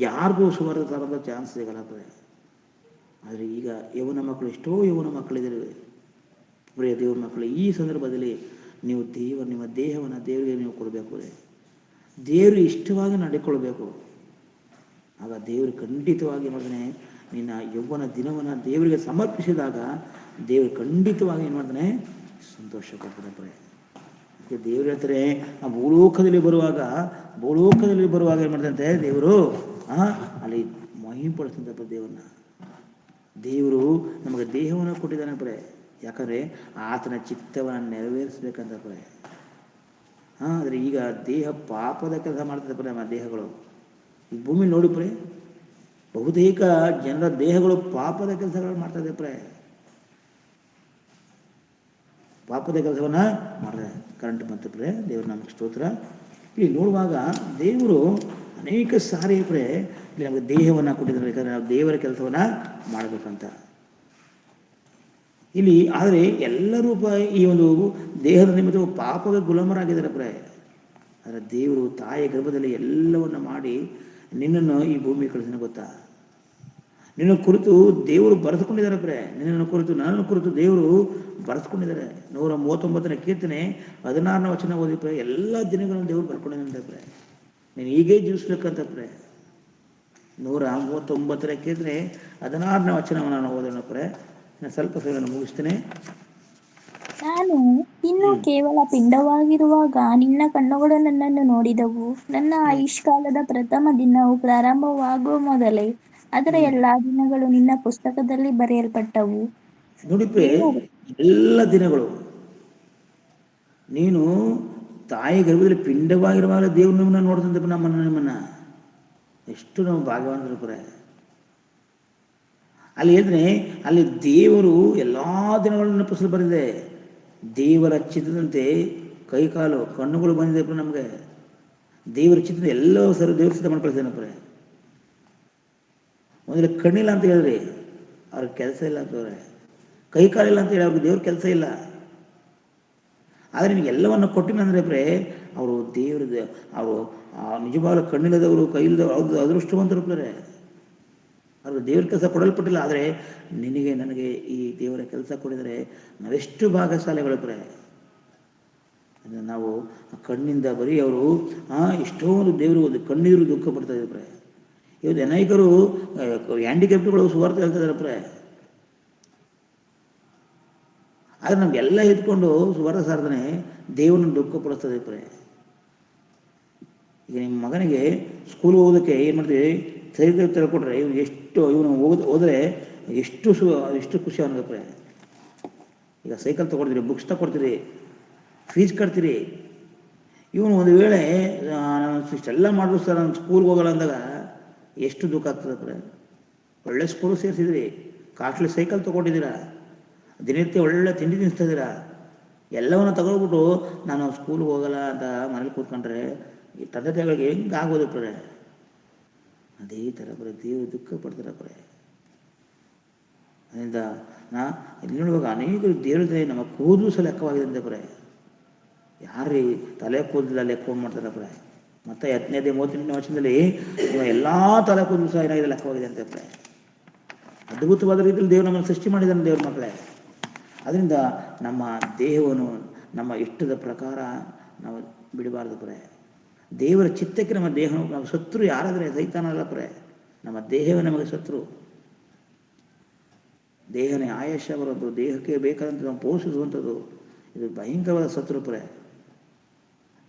ಯಾರಿಗೂ ಸುವಾರ್ತೆ ಸಾರೋಂಥ ಚಾನ್ಸ್ ಸಿಗಲ್ಲ ಪ್ರೇ. ಆದರೆ ಈಗ ಯೌವನ ಮಕ್ಕಳು, ಎಷ್ಟೋ ಯೌವನ ಮಕ್ಕಳಿದ್ದಾರೆ ಪ್ರಿಯ ದೇವ್ರ ಮಕ್ಕಳು. ಈ ಸಂದರ್ಭದಲ್ಲಿ ನೀವು ನಿಮ್ಮ ದೇಹವನ್ನು ದೇವರಿಗೆ ನೀವು ಕೊಡಬೇಕು. ದೇವರು ಇಷ್ಟವಾಗಿ ನಡೆಕೊಳ್ಬೇಕು. ಆಗ ದೇವರು ಖಂಡಿತವಾಗಿ ಮಾಡ್ತಾನೆ, ನಿನ್ನ ಯೌವನ ದಿನವನ್ನು ದೇವರಿಗೆ ಸಮರ್ಪಿಸಿದಾಗ ದೇವರು ಖಂಡಿತವಾಗಿ ಏನು ಮಾಡ್ತಾನೆ, ಸಂತೋಷ ಪಡ್ತಾನೆ ಪ್ರೇ. ಅದಕ್ಕೆ ದೇವರು ಹೇಳ್ತಾರೆ, ಆ ಭೂಲೋಕದಲ್ಲಿ ಬರುವಾಗ ಏನು ಮಾಡ್ತಂತೆ ದೇವರು, ಅಲ್ಲಿ ಮಹಿಮೆಪಡಿಸ್ತಂತಪ್ಪ ದೇವ್ರನ್ನ. ದೇವರು ನಮಗೆ ದೇಹವನ್ನು ಕೊಟ್ಟಿದ್ದಾನೆ ಪ್ರೇ. ಯಾಕಂದರೆ ಆತನ ಚಿತ್ತವನ್ನು ನೆರವೇರಿಸ್ಬೇಕಂತ ಪ್ರೇ. ಆದರೆ ಈಗ ದೇಹ ಪಾಪದ ಕೆಲಸ ಮಾಡ್ತದೆ ಪ್ರೇ. ನಮ್ಮ ದೇಹಗಳು ಈ ಭೂಮಿ ನೋಡಿ ಪ್ರೇ, ಬಹುತೇಕ ಜನರ ದೇಹಗಳು ಪಾಪದ ಕೆಲಸಗಳು ಮಾಡ್ತದೆ ಪ್ರೇ. ಪಾಪದ ಕೆಲಸವನ್ನು ಮಾಡಿದೆ. ಕರೆಂಟ್ ಬಂತು ಪ್ರೇ, ದೇವ್ರ ನಮಗೆ ಸ್ತೋತ್ರ. ಇಲ್ಲಿ ನೋಡುವಾಗ ದೇವರು ಅನೇಕ ಸಾರಿ ಪ್ರೇ ಇಲ್ಲಿ ನಮಗೆ ದೇಹವನ್ನು ಕೊಟ್ಟಿದ್ದಾರೆ. ಯಾಕಂದರೆ ನಾವು ದೇವರ ಕೆಲಸವನ್ನು ಮಾಡಬೇಕಂತ ಇಲ್ಲಿ. ಆದರೆ ಎಲ್ಲರೂ ಈ ಒಂದು ದೇಹದ ನಿಮಿತ್ತ ಪಾಪದ ಗುಲಾಮರಾಗಿದ್ದಾರೆ ಪ್ರೇ. ಆದರೆ ದೇವರು ತಾಯಿಯ ಗರ್ಭದಲ್ಲಿ ಎಲ್ಲವನ್ನು ಮಾಡಿ ನಿನ್ನನ್ನು ಈ ಭೂಮಿ ಕಳಿಸಿನ ಗೊತ್ತಾ? ನಿನ್ನ ಕುರಿತು ದೇವರು ಬರೆದುಕೊಂಡಿದ್ದಾರೆ ಪ್ರೇ. ನಿನ್ನನ್ನು ಕುರಿತು, ನನ್ನನ್ನು ಕುರಿತು ದೇವರು ಬರೆದುಕೊಂಡಿದ್ದಾರೆ. 139ನೇ ಕೀರ್ತನೆ 16ನೇ ವಚನ ಓದಿ ಪ್ರೇ. ಎಲ್ಲ ದಿನಗಳನ್ನು ದೇವರು ಬರ್ಕೊಂಡಿದ್ದಾರೆ ಪ್ರೇ. ನೀನು ಹೀಗೆ ಜೀವಿಸ್ಬೇಕಂತ ಪ್ರೇ. 139ನೇ ಕೀರ್ತನೆ 16ನೇ ವಚನವನ್ನು ನಾನು ಓದೋಣ ಪ್ರೇ. ನಾನು ಸ್ವಲ್ಪ ಸಮಯ ಮುಗಿಸ್ತೇನೆ. ನಾನು ಇನ್ನೂ ಕೇವಲ ಪಿಂಡವಾಗಿರುವಾಗ ನಿನ್ನ ಕಣ್ಣುಗಳು ನನ್ನನ್ನು ನೋಡಿದವು. ನನ್ನ ಆಯುಷ್ಕಾಲದ ಪ್ರಥಮ ದಿನವು ಪ್ರಾರಂಭವಾಗುವ ಮೊದಲೇ ಅದರ ಎಲ್ಲಾ ದಿನಗಳು ನಿನ್ನ ಪುಸ್ತಕದಲ್ಲಿ ಬರೆಯಲ್ಪಟ್ಟವು. ನೋಡಿ ಪ್ರೇ, ಎಲ್ಲ ದಿನಗಳು ನೀನು ತಾಯಿ ಗರ್ಭದಲ್ಲಿ ಪಿಂಡವಾಗಿರುವಾಗ ದೇವ್ರು ನಿಮ್ಮನ್ನ ನೋಡ್ತಂತೆ ನಿಮ್ಮನ್ನ. ಎಷ್ಟು ನಾವು ಭಾಗ್ಯವಂತರು ಪ್ರೇ. ಅಲ್ಲಿ ಹೇಳಿದ್ರೆ ಅಲ್ಲಿ ದೇವರು ಎಲ್ಲ ದಿನಗಳನ್ನು ಪುಸ್ತಕ ಬರೆದಿದೆ. ದೇವರ ಚಿತ್ರದಂತೆ ಕೈಕಾಲು ಕಣ್ಣುಗಳು ಬಂದಿದೆ ನಮಗೆ. ದೇವರ ಚಿತ್ರ ಎಲ್ಲವೂ ಸರಿ ದೇವ್ರ ಸಿದ್ಧ ಮಾಡ್ಕೊಳ್ತೇನೆ. ಮೊದಲು ಕಣ್ಣಿಲ್ಲ ಅಂತ ಹೇಳಿದ್ರಿ, ಅವ್ರಿಗೆ ಕೆಲಸ ಇಲ್ಲ ಅಂತವ್ರೆ. ಕೈಕಾಲಿಲ್ಲ ಅಂತ ಹೇಳಿ ಅವ್ರಿಗೆ ದೇವ್ರ ಕೆಲಸ ಇಲ್ಲ. ಆದರೆ ನಿಮಗೆ ಎಲ್ಲವನ್ನು ಕೊಟ್ಟಿನಂದ್ರೆ ಪ್ರೇ, ಅವರು ದೇವ್ರದ್ದು, ಅವರು ನಿಜವಾಗ್ಲೂ ಕಣ್ಣಿಲ್ಲದವರು, ಕೈಯಿಲ್ಲದವರು, ಅವ್ರದ್ದು ಅದೃಷ್ಟವಂತರು ಪ್ರೇ. ಅವ್ರಿಗೆ ದೇವ್ರ ಕೆಲಸ ಕೊಡಲ್ಪಟ್ಟಿಲ್ಲ. ಆದರೆ ನಿನಗೆ ನನಗೆ ಈ ದೇವರ ಕೆಲಸ ಕೊಡಿದರೆ ನಾವೆಷ್ಟು ಭಾಗ್ಯಶಾಲಿಗಳು ಪ್ರೇ. ನಾವು ಕಣ್ಣಿಂದ ಬರೀ ಅವರು ಎಷ್ಟೊಂದು ದೇವರು ಒಂದು ಕಣ್ಣೀರು ದುಃಖ ಪಡ್ತಾ ಇದ್ದಾರೆ ಪ್ರೇ. ಇವತ್ತು ಅನೇಕರು ಹ್ಯಾಂಡಿಕ್ಯಾಪ್ಟ್ಗಳು ಸುವಾರ್ತೆ ಹೇಳ್ತಾ ಇದ್ದಾರೆ ಪ್ರೇ. ಆದರೆ ನಮಗೆಲ್ಲ ಎತ್ಕೊಂಡು ಸುವಾರ್ತೆ ಸಾರ್ಧನೆ ದೇವರನ್ನು ದುಃಖ ಪಡಿಸ್ತದೆ ಪ್ರೇ. ಈಗ ನಿಮ್ಮ ಮಗನಿಗೆ ಸ್ಕೂಲ್ ಹೋಗೋದಕ್ಕೆ ಏನು ಮಾಡ್ತೀವಿ, ಸೈಕಲ್ ತಿಳ್ಕೊಟ್ರೆ ಇವನು ಹೋದರೆ ಎಷ್ಟು ಖುಷಿ ಅವನಿಗೆ ಪ್ರೇ. ಈಗ ಸೈಕಲ್ ತೊಗೊಡ್ತೀರಿ, ಬುಕ್ಸ್ ತಗೊಡ್ತೀರಿ, ಫೀಸ್ ಕಟ್ತೀರಿ. ಇವನು ಒಂದು ವೇಳೆ ಇಷ್ಟೆಲ್ಲ ಮಾಡಿದ್ರು ಸರ್ ನಾನು ಸ್ಕೂಲ್ಗೆ ಹೋಗಲ್ಲ ಅಂದಾಗ ಎಷ್ಟು ದುಃಖ ಆಗ್ತದೆ ಪ್ರೇ. ಒಳ್ಳೆ ಸ್ಕೂಲ್ ಸೇರಿಸಿದ್ರಿ, ಕಾಸ್ಟ್ಲಿ ಸೈಕಲ್ ತೊಗೊಂಡಿದ್ದೀರಾ, ದಿನನಿತ್ಯ ಒಳ್ಳೆ ತಿಂಡಿ ತಿನ್ನಿಸ್ತಾ ಇದ್ದೀರಾ, ಎಲ್ಲವನ್ನು ತಗೊಳ್ಬಿಟ್ಟು ನಾನು ಸ್ಕೂಲ್ಗೆ ಹೋಗಲ್ಲ ಅಂತ ಮನೇಲಿ ಕೂತ್ಕೊಂಡ್ರೆ ಈ ತಂದೆ ತಾಯಿಗಳಿಗೆ ಹೆಂಗೆ ಆಗೋದು ಪ್ರೇ. ಅದೇ ಥರ ದೇವರು ದುಃಖ ಪಡ್ತಾರೆ ಅದರಿಂದ ಇಲ್ಲಿ ನೋಡುವಾಗ ಅನೇಕರು ದೇವರ ನಮ್ಮ ಕೂದಲು ಸಹ ಲೆಕ್ಕವಾಗಿದೆ ಅಂತ ಯಾರು ತಲೆ ಕೂದಲ ಲೆಕ್ಕ ಮಾಡ್ತಾರೆ ಮತ್ತು 17-38 ವರ್ಷದಲ್ಲಿ ಎಲ್ಲ ತಲೆ ಕೂದಲು ಸಹ ಏನಾಗಿದೆ ಲೆಕ್ಕವಾಗಿದೆ ಅಂತ ಅದ್ಭುತವಾದ ರೀತಿಯಲ್ಲಿ ದೇವರು ನಮ್ಮನ್ನು ಸೃಷ್ಟಿ ಮಾಡಿದ್ದಾನೆ ದೇವ್ರ ಮಕ್ಕಳೇ. ಅದರಿಂದ ನಮ್ಮ ದೇಹವನ್ನು ನಮ್ಮ ಇಷ್ಟದ ಪ್ರಕಾರ ನಾವು ಬಿಡಬಾರ್ದು ದೇವರ ಚಿತ್ತಕ್ಕೆ ನಮ್ಮ ದೇಹ ನಾವು ಶತ್ರು ಯಾರಾದರೆ ಸೈತಾನಲ್ಲ ನಮ್ಮ ದೇಹವೇ ನಮಗೆ ಶತ್ರು. ದೇಹನೇ ಆಯಾಸ ಬರೋದು, ದೇಹಕ್ಕೆ ಬೇಕಾದಂಥ ನಾವು ಪೋಷಿಸುವಂಥದ್ದು, ಇದು ಭಯಂಕರವಾದ ಶತ್ರು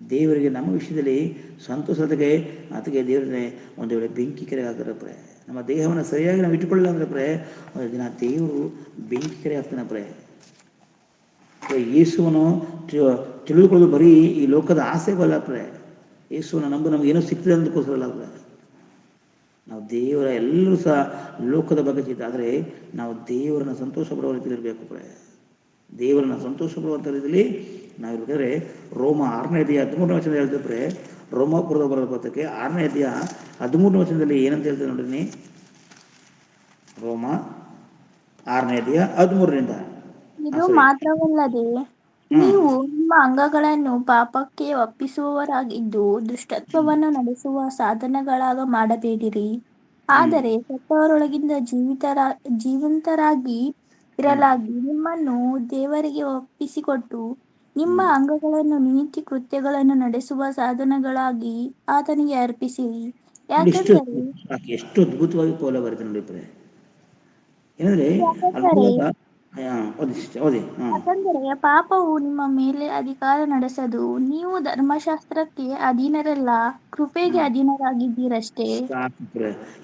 ದೇವರಿಗೆ ನಮ್ಮ ವಿಷಯದಲ್ಲಿ ಸಂತೋಷತೆಗೆ ಅದಕ್ಕೆ ದೇವರನ್ನೇ ಒಂದು ವೇಳೆ ಬೆಂಕಿ ಕೆರೆ ಹಾಕಿದ್ರೆ ನಮ್ಮ ದೇಹವನ್ನು ಸರಿಯಾಗಿ ನಾವು ಇಟ್ಟುಕೊಳ್ಳಿಲ್ಲ ಅಂದರೆ ಒಂದು ದಿನ ದೇವರು ಬೆಂಕಿ ಕೆರೆ ಹಾಕ್ತಾನೆ ಯೇಸುವನ್ನು ತಿಳಿದುಕೊಳ್ಳೋದು ಬರೀ ಈ ಲೋಕದ ಆಸೆಗಲ್ಲ ಯೇಸುವನ್ನು ನಂಬು ನಮ್ಗೆ ಏನೋ ಸಿಗ್ತದೆ ಅಂದಕ್ಕೋಸ್ಕರಲ್ಲ ನಾವು ದೇವರ ಎಲ್ಲರೂ ಸಹ ಲೋಕದ ಬಗ್ಗೆ ಚಿತ್ತ, ಆದರೆ ನಾವು ದೇವರನ್ನ ಸಂತೋಷ ಪಡುವ ರೀತಿಯಲ್ಲಿ ಇರಬೇಕು ದೇವರನ್ನ ಸಂತೋಷ ಪಡುವಂಥ ರೀತಿಯಲ್ಲಿ ನಾವಿರ್ಬೇಕಾದ್ರೆ ರೋಮ 6:13 ಹೇಳ್ತಿದ್ರೆ ರೋಮಾಪುರದ ಬರೋದ ಪತ್ರಕ್ಕೆ 6:13 ಏನಂತ ಹೇಳ್ತೇವೆ ನೋಡ್ರಿ. ರೋಮ 6:13 ಇದು ಮಾತ್ರವಲ್ಲದೆ ನೀವು ನಿಮ್ಮ ಅಂಗಗಳನ್ನು ಪಾಪಕ್ಕೆ ಒಪ್ಪಿಸುವವರಾಗಿದ್ದು ದುಷ್ಟತ್ವವನ್ನು ನಡೆಸುವ ಸಾಧನಗಳಾಗ ಮಾಡಬೇಡಿರಿ. ಆದರೆ ಸತ್ತವರೊಳಗಿಂದ ಜೀವಂತರಾಗಿ ಇರಲಾಗಿ ನಿಮ್ಮನ್ನು ದೇವರಿಗೆ ಒಪ್ಪಿಸಿಕೊಟ್ಟು ನಿಮ್ಮ ಅಂಗಗಳನ್ನು ನೀತಿ ಕೃತ್ಯಗಳನ್ನು ನಡೆಸುವ ಸಾಧನಗಳಾಗಿ ಆತನಿಗೆ ಅರ್ಪಿಸಿರಿ. ಯಾಕಂದರೆ ಎಷ್ಟು ಅದ್ಭುತವಾಗಿ ಪೌಲ ಬರುತ್ತೆ ನೋಡಿ ಏನಂದ್ರೆ ಯಾಕಂದರೆ ಓದಿ. ಯಾಕಂದರೆ ಪಾಪವು ನಿಮ್ಮ ಮೇಲೆ ಅಧಿಕಾರ ನಡೆಸದು. ನೀವು ಧರ್ಮಶಾಸ್ತ್ರಕ್ಕೆ ಅಧೀನರಲ್ಲ, ಕೃಪೆಗೆ ಅಧೀನರಾಗಿದ್ದೀರಷ್ಟೇ.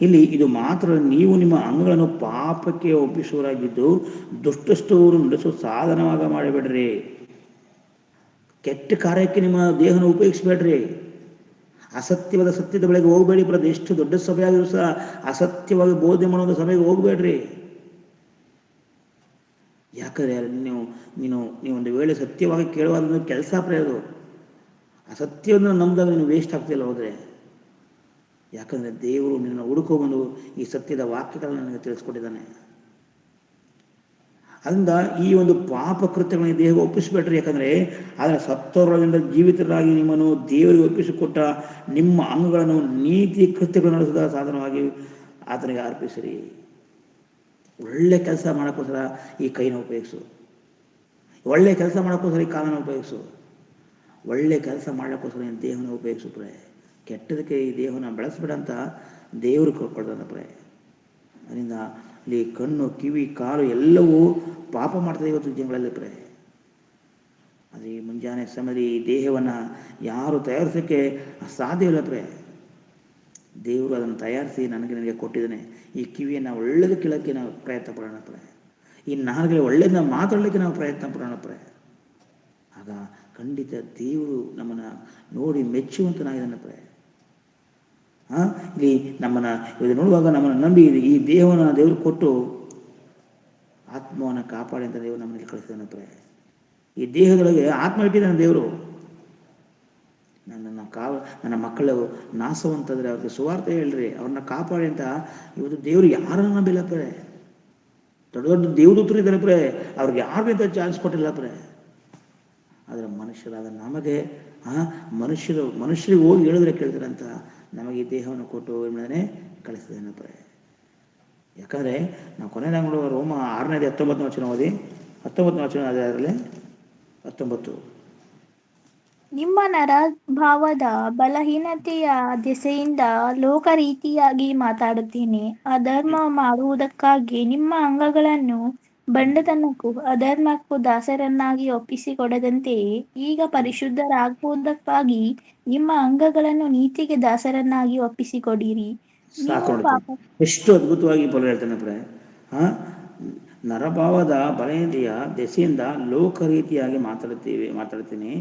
ಇಲ್ಲಿ ಇದು ಮಾತ್ರ, ನೀವು ನಿಮ್ಮ ಅಂಗಗಳನ್ನು ಪಾಪಕ್ಕೆ ಒಪ್ಪಿಸುವರಾಗಿದ್ದು ದುಷ್ಟಸ್ಥವರು ನಡೆಸುವ ಸಾಧನವಾಗ ಮಾಡಬೇಡ್ರಿ. ಕೆಟ್ಟ ಕಾರ್ಯಕ್ಕೆ ನಿಮ್ಮ ದೇಹನ ಉಪಯೋಗಿಸಬೇಡ್ರಿ. ಅಸತ್ಯವಾದ ಸತ್ಯದ ಬಳಿಗೆ ಹೋಗಬೇಡಿ ಎಷ್ಟು ದೊಡ್ಡ ಸಭೆಯಾದರೂ ಸಹ ಅಸತ್ಯವಾಗಿ ಬೋಧನೆ ಮಾಡುವ ಸಭೆಗೆ ಹೋಗಬೇಡ್ರಿ. ಯಾಕಂದರೆ ನೀವು ಒಂದು ವೇಳೆ ಸತ್ಯವಾಗಿ ಕೇಳುವಾಗ ಕೆಲಸ ಅದು ಅಸತ್ಯವನ್ನು ನಮ್ದಾಗ ನೀನು ವೇಸ್ಟ್ ಆಗ್ತಿಲ್ಲ ಹೋದರೆ. ಯಾಕಂದರೆ ದೇವರು ನಿನ್ನ ಹುಡುಕೋಬಂದು ಈ ಸತ್ಯದ ವಾಕ್ಯಗಳನ್ನು ನನಗೆ ತಿಳಿಸ್ಕೊಟ್ಟಿದ್ದಾನೆ. ಅದರಿಂದ ಈ ಒಂದು ಪಾಪ ಕೃತ್ಯಗಳನ್ನು ದೇಹಕ್ಕೆ ಒಪ್ಪಿಸಬೇಡ್ರಿ. ಯಾಕಂದರೆ ಅದರ ಸತ್ತವರೊಳಗಿಂದ ಜೀವಿತರಾಗಿ ನಿಮ್ಮನ್ನು ದೇವರಿಗೆ ಒಪ್ಪಿಸಿಕೊಟ್ಟ ನಿಮ್ಮ ಅಂಗಗಳನ್ನು ನೀತಿ ಕೃತ್ಯಗಳು ನಡೆಸಿದ ಸಾಧನವಾಗಿ ಆತನಿಗೆ ಅರ್ಪಿಸಿರಿ. ಒಳ್ಳೆ ಕೆಲಸ ಮಾಡೋಕ್ಕೋಸ್ಕರ ಈ ಕೈನ ಉಪಯೋಗಿಸು, ಒಳ್ಳೆ ಕೆಲಸ ಮಾಡೋಕ್ಕೋಸ್ಕರ ಈ ಕಾಲನ್ನು ಉಪಯೋಗಿಸು, ಒಳ್ಳೆ ಕೆಲಸ ಮಾಡೋಕ್ಕೋಸ್ಕರ ಈ ದೇಹವನ್ನು ಉಪಯೋಗಿಸು ಕೆಟ್ಟದಕ್ಕೆ ಈ ದೇಹವನ್ನು ಬೆಳೆಸ್ಬೇಡ ಅಂತ ದೇವರು ಕೊಡ್ತಾನೆ ಅದರಿಂದ ಇಲ್ಲಿ ಕಣ್ಣು, ಕಿವಿ, ಕಾಲು ಎಲ್ಲವೂ ಪಾಪ ಮಾಡ್ತದೆ ಇವತ್ತು ಜನಗಳಲ್ಲಿ ಆದರೆ ಈ ಮುಂಜಾನೆ ಸಮಯದಲ್ಲಿ ಈ ದೇಹವನ್ನು ಯಾರು ತಯಾರಿಸೋಕ್ಕೆ ಸಾಧ್ಯವಿಲ್ಲ ದೇವರು ಅದನ್ನು ತಯಾರಿಸಿ ನನಗೆ ಕೊಟ್ಟಿದ್ದಾನೆ. ಈ ಕಿವಿಯನ್ನು ಒಳ್ಳೆಯದು ಕೇಳೋಕ್ಕೆ ನಾವು ಪ್ರಯತ್ನ ಪಡೋಣ ಈ ನಾಲ್ಗೆ ಒಳ್ಳೆಯದನ್ನ ಮಾತಾಡಲಿಕ್ಕೆ ನಾವು ಪ್ರಯತ್ನ ಪಡೋಣ ಆಗ ಖಂಡಿತ ದೇವರು ನಮ್ಮನ್ನು ನೋಡಿ ಮೆಚ್ಚುವಂತನಾಗಿದ್ದಾನೆ ಇಲ್ಲಿ ನಮ್ಮನ್ನು ಇದು ನೋಡುವಾಗ ನಮ್ಮನ್ನು ನಂಬಿ ಈ ದೇಹವನ್ನು ದೇವರು ಕೊಟ್ಟು ಆತ್ಮವನ್ನು ಕಾಪಾಡಿ ಅಂತ ದೇವರು ನಮ್ಮಲ್ಲಿ ಕಳಿಸಿದಾನೆ ಈ ದೇಹದೊಳಗೆ ಆತ್ಮ ಇಟ್ಟಿದ್ದಾನೆ ದೇವರು. ನನ್ನ ಮಕ್ಕಳು ನಾಶವಂತಂದರೆ ಅವ್ರಿಗೆ ಸುವಾರ್ತೆ ಹೇಳ್ರಿ, ಅವ್ರನ್ನ ಕಾಪಾಡಿ ಅಂತ ಇವತ್ತು ದೇವರು ಯಾರನ್ನ ನಂಬಿಲ್ಲ ದೊಡ್ಡ ದೊಡ್ಡ ದೇವದೂತರು ಇದ್ದಾರೆ ಅವ್ರಿಗೆ ಯಾರಿಗಿಂತ ಚಾನ್ಸ್ ಕೊಟ್ಟಿಲ್ಲ ಆದರೆ ಮನುಷ್ಯರಾದ ನಮಗೆ ಮನುಷ್ಯರಿಗೆ ಹೋಗಿ ಹೇಳಿದ್ರೆ ಕೇಳ್ತಾರೆ ಅಂತ ನಮಗೆ ಈ ದೇಹವನ್ನು ಕೊಟ್ಟು ಏನೇ ಕಳಿಸಿದ್ದೇನೆ ಯಾಕಂದರೆ ನಾವು ಕೊನೆಯದಾಗ ನೋಡುವ ರೋಮ 6:19 ಓದಿ. 19 ಅದರಲ್ಲಿ 19 ನಿಮ್ಮ ನರಭಾವದ ಬಲಹೀನತೆಯ ದೆಸೆಯಿಂದ ಲೋಕರೀತಿಯಾಗಿ ಮಾತಾಡುತ್ತೇನೆ. ಅಧರ್ಮ ಮಾಡುವುದಕ್ಕಾಗಿ ನಿಮ್ಮ ಅಂಗಗಳನ್ನು ಬಂಡತನಕ್ಕೂ ಅಧರ್ಮಕ್ಕೂ ದಾಸರನ್ನಾಗಿ ಒಪ್ಪಿಸಿಕೊಡದಂತೆಯೇ ಈಗ ಪರಿಶುದ್ಧರಾಗುವುದಕ್ಕಾಗಿ ನಿಮ್ಮ ಅಂಗಗಳನ್ನು ನೀತಿಗೆ ದಾಸರನ್ನಾಗಿ ಒಪ್ಪಿಸಿಕೊಡಿರಿ. ನೀವು ಪಾಪ ಎಷ್ಟು ಅದ್ಭುತವಾಗಿ ಪೌಲ ಹೇಳ್ತಾನೆ ನರಭಾವದ ಬಲಹೀನತೆಯ ದೆಸೆಯಿಂದ ಲೋಕ ರೀತಿಯಾಗಿ ಮಾತಾಡ್ತೀನಿ.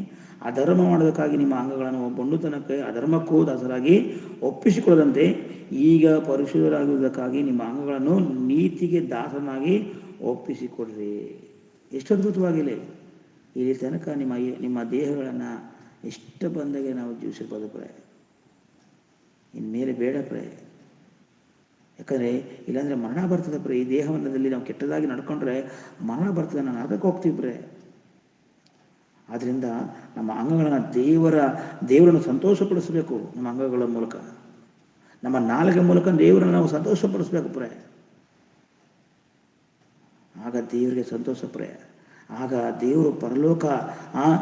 ಅಧರ್ಮ ಮಾಡೋದಕ್ಕಾಗಿ ನಿಮ್ಮ ಅಂಗಗಳನ್ನು ಬಂಡುತನಕ್ಕೆ ಅಧರ್ಮಕ್ಕೂ ದಾಸರಾಗಿ ಒಪ್ಪಿಸಿಕೊಳ್ಳದಂತೆ ಈಗ ಪರಿಶುದ್ಧರಾಗುವುದಕ್ಕಾಗಿ ನಿಮ್ಮ ಅಂಗಗಳನ್ನು ನೀತಿಗೆ ದಾಸನಾಗಿ ಒಪ್ಪಿಸಿಕೊಡ್ರಿ. ಎಷ್ಟು ಅದ್ಭುತವಾಗಿಲ್ಲ ಇಲ್ಲಿ ತನಕ ನಿಮ್ಮ ದೇಹಗಳನ್ನು ಇಷ್ಟ ಬಂದಾಗೆ ನಾವು ಜೀವಿಸಬಹುದು ಇನ್ಮೇಲೆ ಬೇಡ ಯಾಕಂದರೆ ಇಲ್ಲಾಂದರೆ ಮರಣ ಬರ್ತದೆ ಪ್ರೇ. ಈ ದೇಹವನ್ನದಲ್ಲಿ ನಾವು ಕೆಟ್ಟದಾಗಿ ನಡ್ಕೊಂಡ್ರೆ ಮರಣ ಬರ್ತದೆ, ನಾನು ನರಕಕ್ಕೆ ಹೋಗ್ತೀವಿ ಪ್ರೇ. ಆದ್ದರಿಂದ ನಮ್ಮ ಅಂಗಗಳನ್ನು ದೇವರನ್ನು ಸಂತೋಷಪಡಿಸಬೇಕು. ನಮ್ಮ ಅಂಗಗಳ ಮೂಲಕ, ನಮ್ಮ ನಾಲಿಗೆ ಮೂಲಕ ದೇವರನ್ನು ನಾವು ಸಂತೋಷಪಡಿಸ್ಬೇಕು ಪ್ರೇ. ಆಗ ದೇವರಿಗೆ ಸಂತೋಷ ಪ್ರೇ. ಆಗ ದೇವರು ಪರಲೋಕ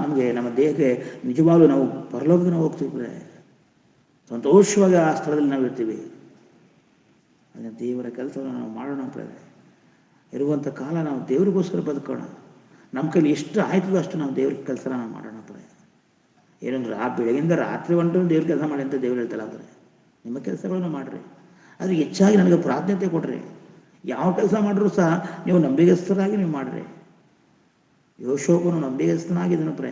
ನಮಗೆ, ನಮ್ಮ ದೇಹಕ್ಕೆ ನಿಜವಾಗ್ಲೂ ನಾವು ಪರಲೋಕಕ್ಕೆ ನಾವು ಹೋಗ್ತೀವಿ ಪ್ರೇ. ಸಂತೋಷವಾಗಿ ಆ ಸ್ಥಳದಲ್ಲಿ ನಾವು ಇರ್ತೀವಿ. ಅದನ್ನು ದೇವರ ಕೆಲಸವನ್ನು ನಾವು ಮಾಡೋಣ ಪ್ರೇ. ಇರುವಂಥ ಕಾಲ ನಾವು ದೇವರಿಗೋಸ್ಕರ ಬದುಕೋಣ. ನಮ್ಮ ಕೈಲಿ ಎಷ್ಟು ಆಯ್ತದೋ ಅಷ್ಟು ನಾವು ದೇವ್ರ ಕೆಲಸನ ನಾವು ಮಾಡೋಣ ಪ್ರೇ. ಏನಂದ್ರೆ ಬೆಳಗಿಂದ ರಾತ್ರಿ ಹೊಂಟು ದೇವ್ರ ಕೆಲಸ ಮಾಡಿ ಅಂತ ದೇವ್ರು ಹೇಳ್ತಾರೆ. ಆದರೆ ನಿಮ್ಮ ಕೆಲಸಗಳನ್ನು ಮಾಡಿರಿ, ಆದರೆ ಹೆಚ್ಚಾಗಿ ನನಗೆ ಪ್ರಾಧಾನ್ಯತೆ ಕೊಡ್ರಿ. ಯಾವ ಕೆಲಸ ಮಾಡಿದ್ರು ಸಹ ನೀವು ನಂಬಿಗಸ್ತರಾಗಿ ನೀವು ಮಾಡಿರಿ. ಯೋಶೋಬನು ನಂಬಿಗಸ್ತನಾಗಿದ್ದನು ಪ್ರೇ.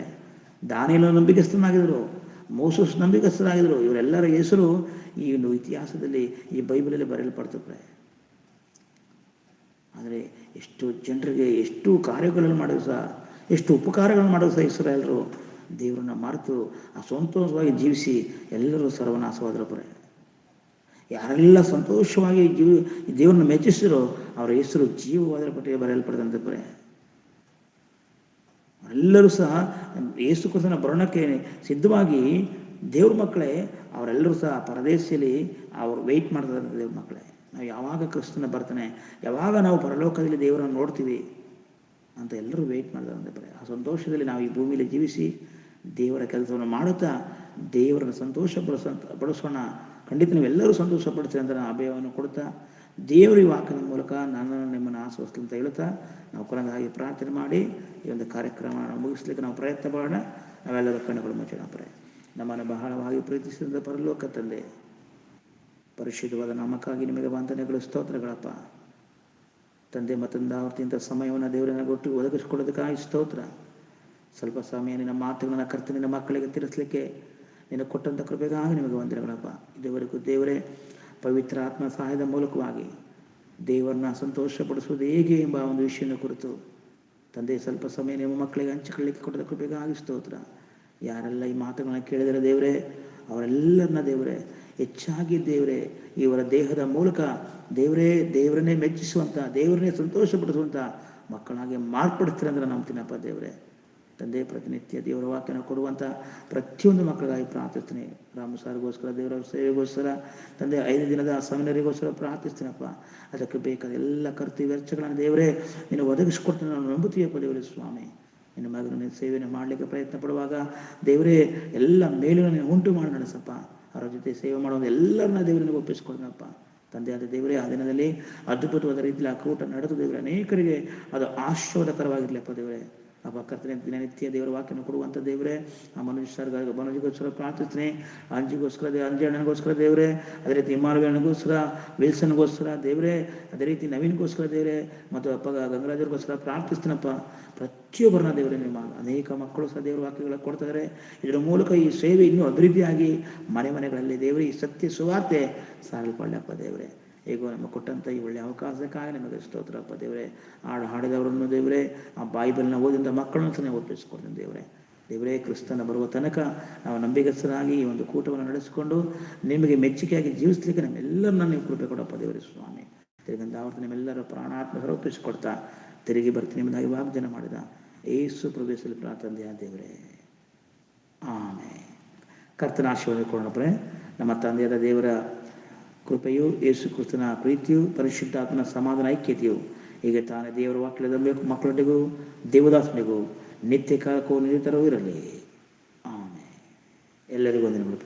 ದಾನಿಯೇಲನು ನಂಬಿಗಸ್ತನಾಗಿದ್ದರು, ಮೋಸಸ್ ನಂಬಿಗಸ್ತರಾಗಿದ್ದರು. ಇವರೆಲ್ಲರ ಹೆಸರು ಈ ಒಂದು ಇತಿಹಾಸದಲ್ಲಿ, ಈ ಬೈಬಲಲ್ಲಿ ಬರೆಯಲ್ಪಡ್ತು ಪ್ರೇ. ಆದರೆ ಎಷ್ಟು ಜನರಿಗೆ ಎಷ್ಟು ಕಾರ್ಯಗಳನ್ನು ಮಾಡೋದು ಸಹ, ಎಷ್ಟು ಉಪಕಾರಗಳನ್ನು ಮಾಡೋದು ಸಹ ಇಸ್ರಾಯೇಲರು ದೇವರನ್ನ ಮರೆತು ಸಂತೋಷವಾಗಿ ಜೀವಿಸಿ ಎಲ್ಲರೂ ಸರ್ವನಾಶವಾದರು ಪ್ರೇ. ಯಾರೆಲ್ಲ ಸಂತೋಷವಾಗಿ ದೇವರನ್ನ ಮೆಚ್ಚಿಸಿರೋ ಅವರ ಹೆಸರು ಜೀವವಾದರ ಪಟ್ಟಿಗೆ ಬರೆಯಲ್ಪಡದಂತೆ ಪ್ರೇ. ಎಲ್ಲರೂ ಸಹ ಯೇಸು ಕ್ರಿಸ್ತನ ಬರೋಣಕ್ಕೆ ಸಿದ್ಧವಾಗಿ ದೇವ್ರ ಮಕ್ಕಳೇ, ಅವರೆಲ್ಲರೂ ಸಹ ಪರದೇಶದಲ್ಲಿ ಅವರು ವೆಯ್ಟ್ ಮಾಡ್ತಾರೆ. ದೇವ್ರ ಮಕ್ಕಳೇ, ನಾವು ಯಾವಾಗ ಕ್ರಿಸ್ತನ ಬರ್ತಾನೆ, ಯಾವಾಗ ನಾವು ಪರಲೋಕದಲ್ಲಿ ದೇವರನ್ನು ನೋಡ್ತೀವಿ ಅಂತ ಎಲ್ಲರೂ ವೆಯ್ಟ್ ಮಾಡ್ತಾರೆ ಪ್ರೇ. ಆ ಸಂತೋಷದಲ್ಲಿ ನಾವು ಈ ಭೂಮಿಯಲ್ಲಿ ಜೀವಿಸಿ ದೇವರ ಕೆಲಸವನ್ನು ಮಾಡುತ್ತಾ ದೇವರನ್ನು ಪಡಿಸೋಣ. ಖಂಡಿತ ನೀವೆಲ್ಲರೂ ಸಂತೋಷಪಡ್ತೀರಿ ಅಂತ ನಾನು ಅಭಯವನ್ನು ಕೊಡ್ತಾ, ದೇವರ ಈ ವಾಕ್ಯದ ಮೂಲಕ ನನ್ನನ್ನು ನಿಮ್ಮನ್ನು ಆಸ್ವಸ್ತು ಅಂತ ಹೇಳ್ತಾ ನಾವು ಕೊನೆಯದಾಗಿ ಪ್ರಾರ್ಥನೆ ಮಾಡಿ ಈ ಒಂದು ಕಾರ್ಯಕ್ರಮವನ್ನು ಮುಗಿಸ್ಲಿಕ್ಕೆ ನಾವು ಪ್ರಯತ್ನ ಮಾಡೋಣ. ನಾವೆಲ್ಲರೂ ಕಣ್ಣುಗಳು ಮುಚ್ಚೋಣ ಪ್ರೇ. ನಮ್ಮನ್ನು ಬಹಳವಾಗಿ ಪ್ರೀತಿಸಿದ ಪರಲೋಕ ತಂದೆ, ಪರಿಶುದ್ಧವಾದ ನಾಮಕ್ಕಾಗಿ ನಿಮಗೆ ವಂದನೆಗಳು, ಸ್ತೋತ್ರಗಳಪ್ಪ ತಂದೆ. ಮತ್ತೊಂದು ಆವತ್ತಿಂಥ ಸಮಯವನ್ನು ದೇವರನ್ನ ಒಟ್ಟಿಗೆ ಒದಗಿಸ್ಕೊಡೋದಕ್ಕಾಗಿ ಸ್ತೋತ್ರ. ಸ್ವಲ್ಪ ಸಮಯ ನಿನ್ನ ಮಾತುಗಳನ್ನು ಕರ್ತ ನಿನ್ನ ಮಕ್ಕಳಿಗೆ ತಿಳಿಸ್ಲಿಕ್ಕೆ ನಿನ್ನ ಕೊಟ್ಟಂಥ ಕೃಪೆಗಾಗಿ ನಿಮಗೆ ವಂದನೆಗಳಪ್ಪ. ಇದುವರೆಗೂ ದೇವರೇ, ಪವಿತ್ರ ಆತ್ಮ ಸಹಾಯದ ಮೂಲಕವಾಗಿ ದೇವರನ್ನ ಸಂತೋಷಪಡಿಸುವುದು ಹೇಗೆ ಎಂಬ ಒಂದು ವಿಷಯದ ಕುರಿತು ತಂದೆ ಸ್ವಲ್ಪ ಸಮಯ ನಿಮ್ಮ ಮಕ್ಕಳಿಗೆ ಹಂಚಿಕೊಳ್ಳಿಕ್ಕೆ ಕೊಟ್ಟದ ಕೃಪೆಗಾಗಿ ಸ್ತೋತ್ರ. ಯಾರೆಲ್ಲ ಈ ಮಾತುಗಳನ್ನ ಕೇಳಿದರೆ ದೇವರೇ, ಅವರೆಲ್ಲರನ್ನ ದೇವರೇ ಹೆಚ್ಚಾಗಿ ದೇವರೇ ಇವರ ದೇಹದ ಮೂಲಕ ದೇವರನ್ನೇ ಮೆಚ್ಚಿಸುವಂಥ, ದೇವರನ್ನೇ ಸಂತೋಷಪಡಿಸುವಂಥ ಮಕ್ಕಳಾಗಿ ಮಾರ್ಪಡಿಸ್ತೀರ ಅಂದ್ರೆ ನಂಬ್ತೀನಪ್ಪ ದೇವರೇ. ತಂದೆ, ಪ್ರತಿನಿತ್ಯ ದೇವರ ವಾಕ್ಯನ ಕೊಡುವಂಥ ಪ್ರತಿಯೊಂದು ಮಕ್ಕಳಿಗಾಗಿ ಪ್ರಾರ್ಥಿಸ್ತೀನಿ. ರಾಮಸಾರಿಗೋಸ್ಕರ, ದೇವರ ಸೇವೆಗೋಸ್ಕರ ತಂದೆ, 5 ದಿನದ ಸೆಮಿನರಿಗೋಸ್ಕರ ಪ್ರಾರ್ಥಿಸ್ತೀನಪ್ಪ. ಅದಕ್ಕೆ ಬೇಕಾದ ಎಲ್ಲ ಖರ್ಚು ವೆಚ್ಚಗಳನ್ನು ದೇವರೇ ನೀನು ಒದಗಿಸ್ಕೊಡ್ತೀನಿ ನಾನು ನಂಬುತ್ತೀಯಪ್ಪ ದೇವರೇ. ಸ್ವಾಮಿ, ನಿನ್ನ ಮಗನ ಸೇವೆಯನ್ನು ಮಾಡಲಿಕ್ಕೆ ಪ್ರಯತ್ನ ಪಡುವಾಗ ದೇವರೇ ಎಲ್ಲ ಮೇಲೂ ನೀನು ಉಂಟು ಮಾಡಿ ನಡೆಸಪ್ಪ. ಅವರ ಜೊತೆ ಸೇವೆ ಮಾಡುವಾಗ ಎಲ್ಲರನ್ನ ದೇವರನ್ನ ಒಪ್ಪಿಸ್ಕೊಡ್ತೀನಪ್ಪ ತಂದೆ. ಆದ ದೇವರೇ, ಆ ದಿನದಲ್ಲಿ ಅದ್ಭುತವಾದ ರೀತಿಯಲ್ಲಿ ಆ ಕೂಟ ನಡೆದು ದೇವರೇ ಅನೇಕರಿಗೆ ಅದು ಆಶೀರ್ವಾದಕರವಾಗಿರಲಿಪ್ಪ ದೇವರೇ. ಅಪ್ಪ ಕರ್ತನೆ, ದಿನನಿತ್ಯ ದೇವರ ವಾಕ್ಯನ ಕೊಡುವಂಥ ದೇವರೇ, ಆ ಮನುಜಿಗೋಸ್ಕರ ಪ್ರಾರ್ಥಿಸ್ತೀನಿ. ಅಂಜಣ್ಣನಿಗೋಸ್ಕರ ದೇವರೇ, ಅದೇ ರೀತಿ ಇಮಾನುವೇಲನಿಗೋಸ್ಕರ, ವಿಲ್ಸನ್ಗೋಸ್ಕರ ದೇವರೇ, ಅದೇ ರೀತಿ ನವೀನ್ಗೋಸ್ಕರ ದೇವರೇ, ಮತ್ತು ಅಪ್ಪ ಗಂಗರಾಜರಿಗೋಸ್ಕರ ಪ್ರಾರ್ಥಿಸ್ತೀನಪ್ಪ. ಪ್ರತಿಯೊಬ್ಬರನ್ನ ದೇವರೇ, ನಿಮ್ಮ ಅನೇಕ ಮಕ್ಕಳು ಸಹ ದೇವರ ವಾಕ್ಯಗಳ ಕೊಡ್ತಾರೆ. ಇದರ ಮೂಲಕ ಈ ಸೇವೆ ಇನ್ನೂ ಅಭಿವೃದ್ಧಿಯಾಗಿ ಮನೆಗಳಲ್ಲಿ ದೇವರೇ ಈ ಸತ್ಯ ಸುವಾರ್ತೆ ಸಾರಲ್ಪಡಲಪ್ಪ ದೇವರೇ. ಹೇಗೋ ನಮ್ಮ ಕೊಟ್ಟಂಥ ಈ ಒಳ್ಳೆಯ ಅವಕಾಶಕ್ಕಾಗಿ ನಿಮಗೆ ಸ್ತೋತ್ರಪ್ಪ ದೇವರೇ. ಹಾಡಿದವರನ್ನು ದೇವರೇ, ಆ ಬೈಬಲ್ನ ಓದಿದ ಮಕ್ಕಳನ್ನು ಸಹ ನೀವು ಒಪ್ಪಿಸ್ಕೊಡ್ತೀನಿ ದೇವರೇ. ಕ್ರಿಸ್ತನ ಬರುವ ತನಕ ನಾವು ನಂಬಿಗಸ್ತರಾಗಿ ಈ ಒಂದು ಕೂಟವನ್ನು ನಡೆಸಿಕೊಂಡು ನಿಮಗೆ ಮೆಚ್ಚುಗೆಯಾಗಿ ಜೀವಿಸ್ಲಿಕ್ಕೆ ನಮ್ಮೆಲ್ಲರನ್ನ ನೀವು ಕೃಪೆ ಕೊಡಪ್ಪ ದೇವರೇ. ಸ್ವಾಮಿ, ತಿರುಗಂತ ಆವತ್ತು ನಿಮ್ಮೆಲ್ಲರ ಪ್ರಾಣಾತ್ಮ ಸಮರ್ಪಿಸಿಕೊಡ್ತಾ ತಿರುಗಿ ಬರ್ತೀನಿ ಎಂಬುದಾಗಿ ವಾಗ್ದಾನ ಮಾಡಿದ ಯೇಸು ಪ್ರಭುವಿನಲ್ಲಿ ಪ್ರಾರ್ಥನೆ ದೇವರೇ, ಆಮೆನ್. ಕರ್ತನ ಆಶೀರ್ವಾದ ಕೊಡೋಣ. ನಮ್ಮ ತಂದೆಯಾದ ದೇವರ ಕೃಪೆಯು, ಯೇಸು ಕ್ರಿಸ್ತನ ಪ್ರೀತಿಯು, ಪರಿಶುದ್ಧಾತ್ಮನ ಸಮಾಧಾನ, ಐಕ್ಯತೆಯು ಹೀಗೆ ತಾನೇ ದೇವರ ವಾಕ್ಯದ ಮಕ್ಕಳೊಟ್ಟಿಗೂ ದೇವದಾಸನಿಗೂ ನಿತ್ಯ ಕಾಲಕ್ಕೂ ನಿರಂತರವೂ ಇರಲಿ. ಆಮೆನ್. ಎಲ್ಲರಿಗೂ ವಂದನೆಗಳು.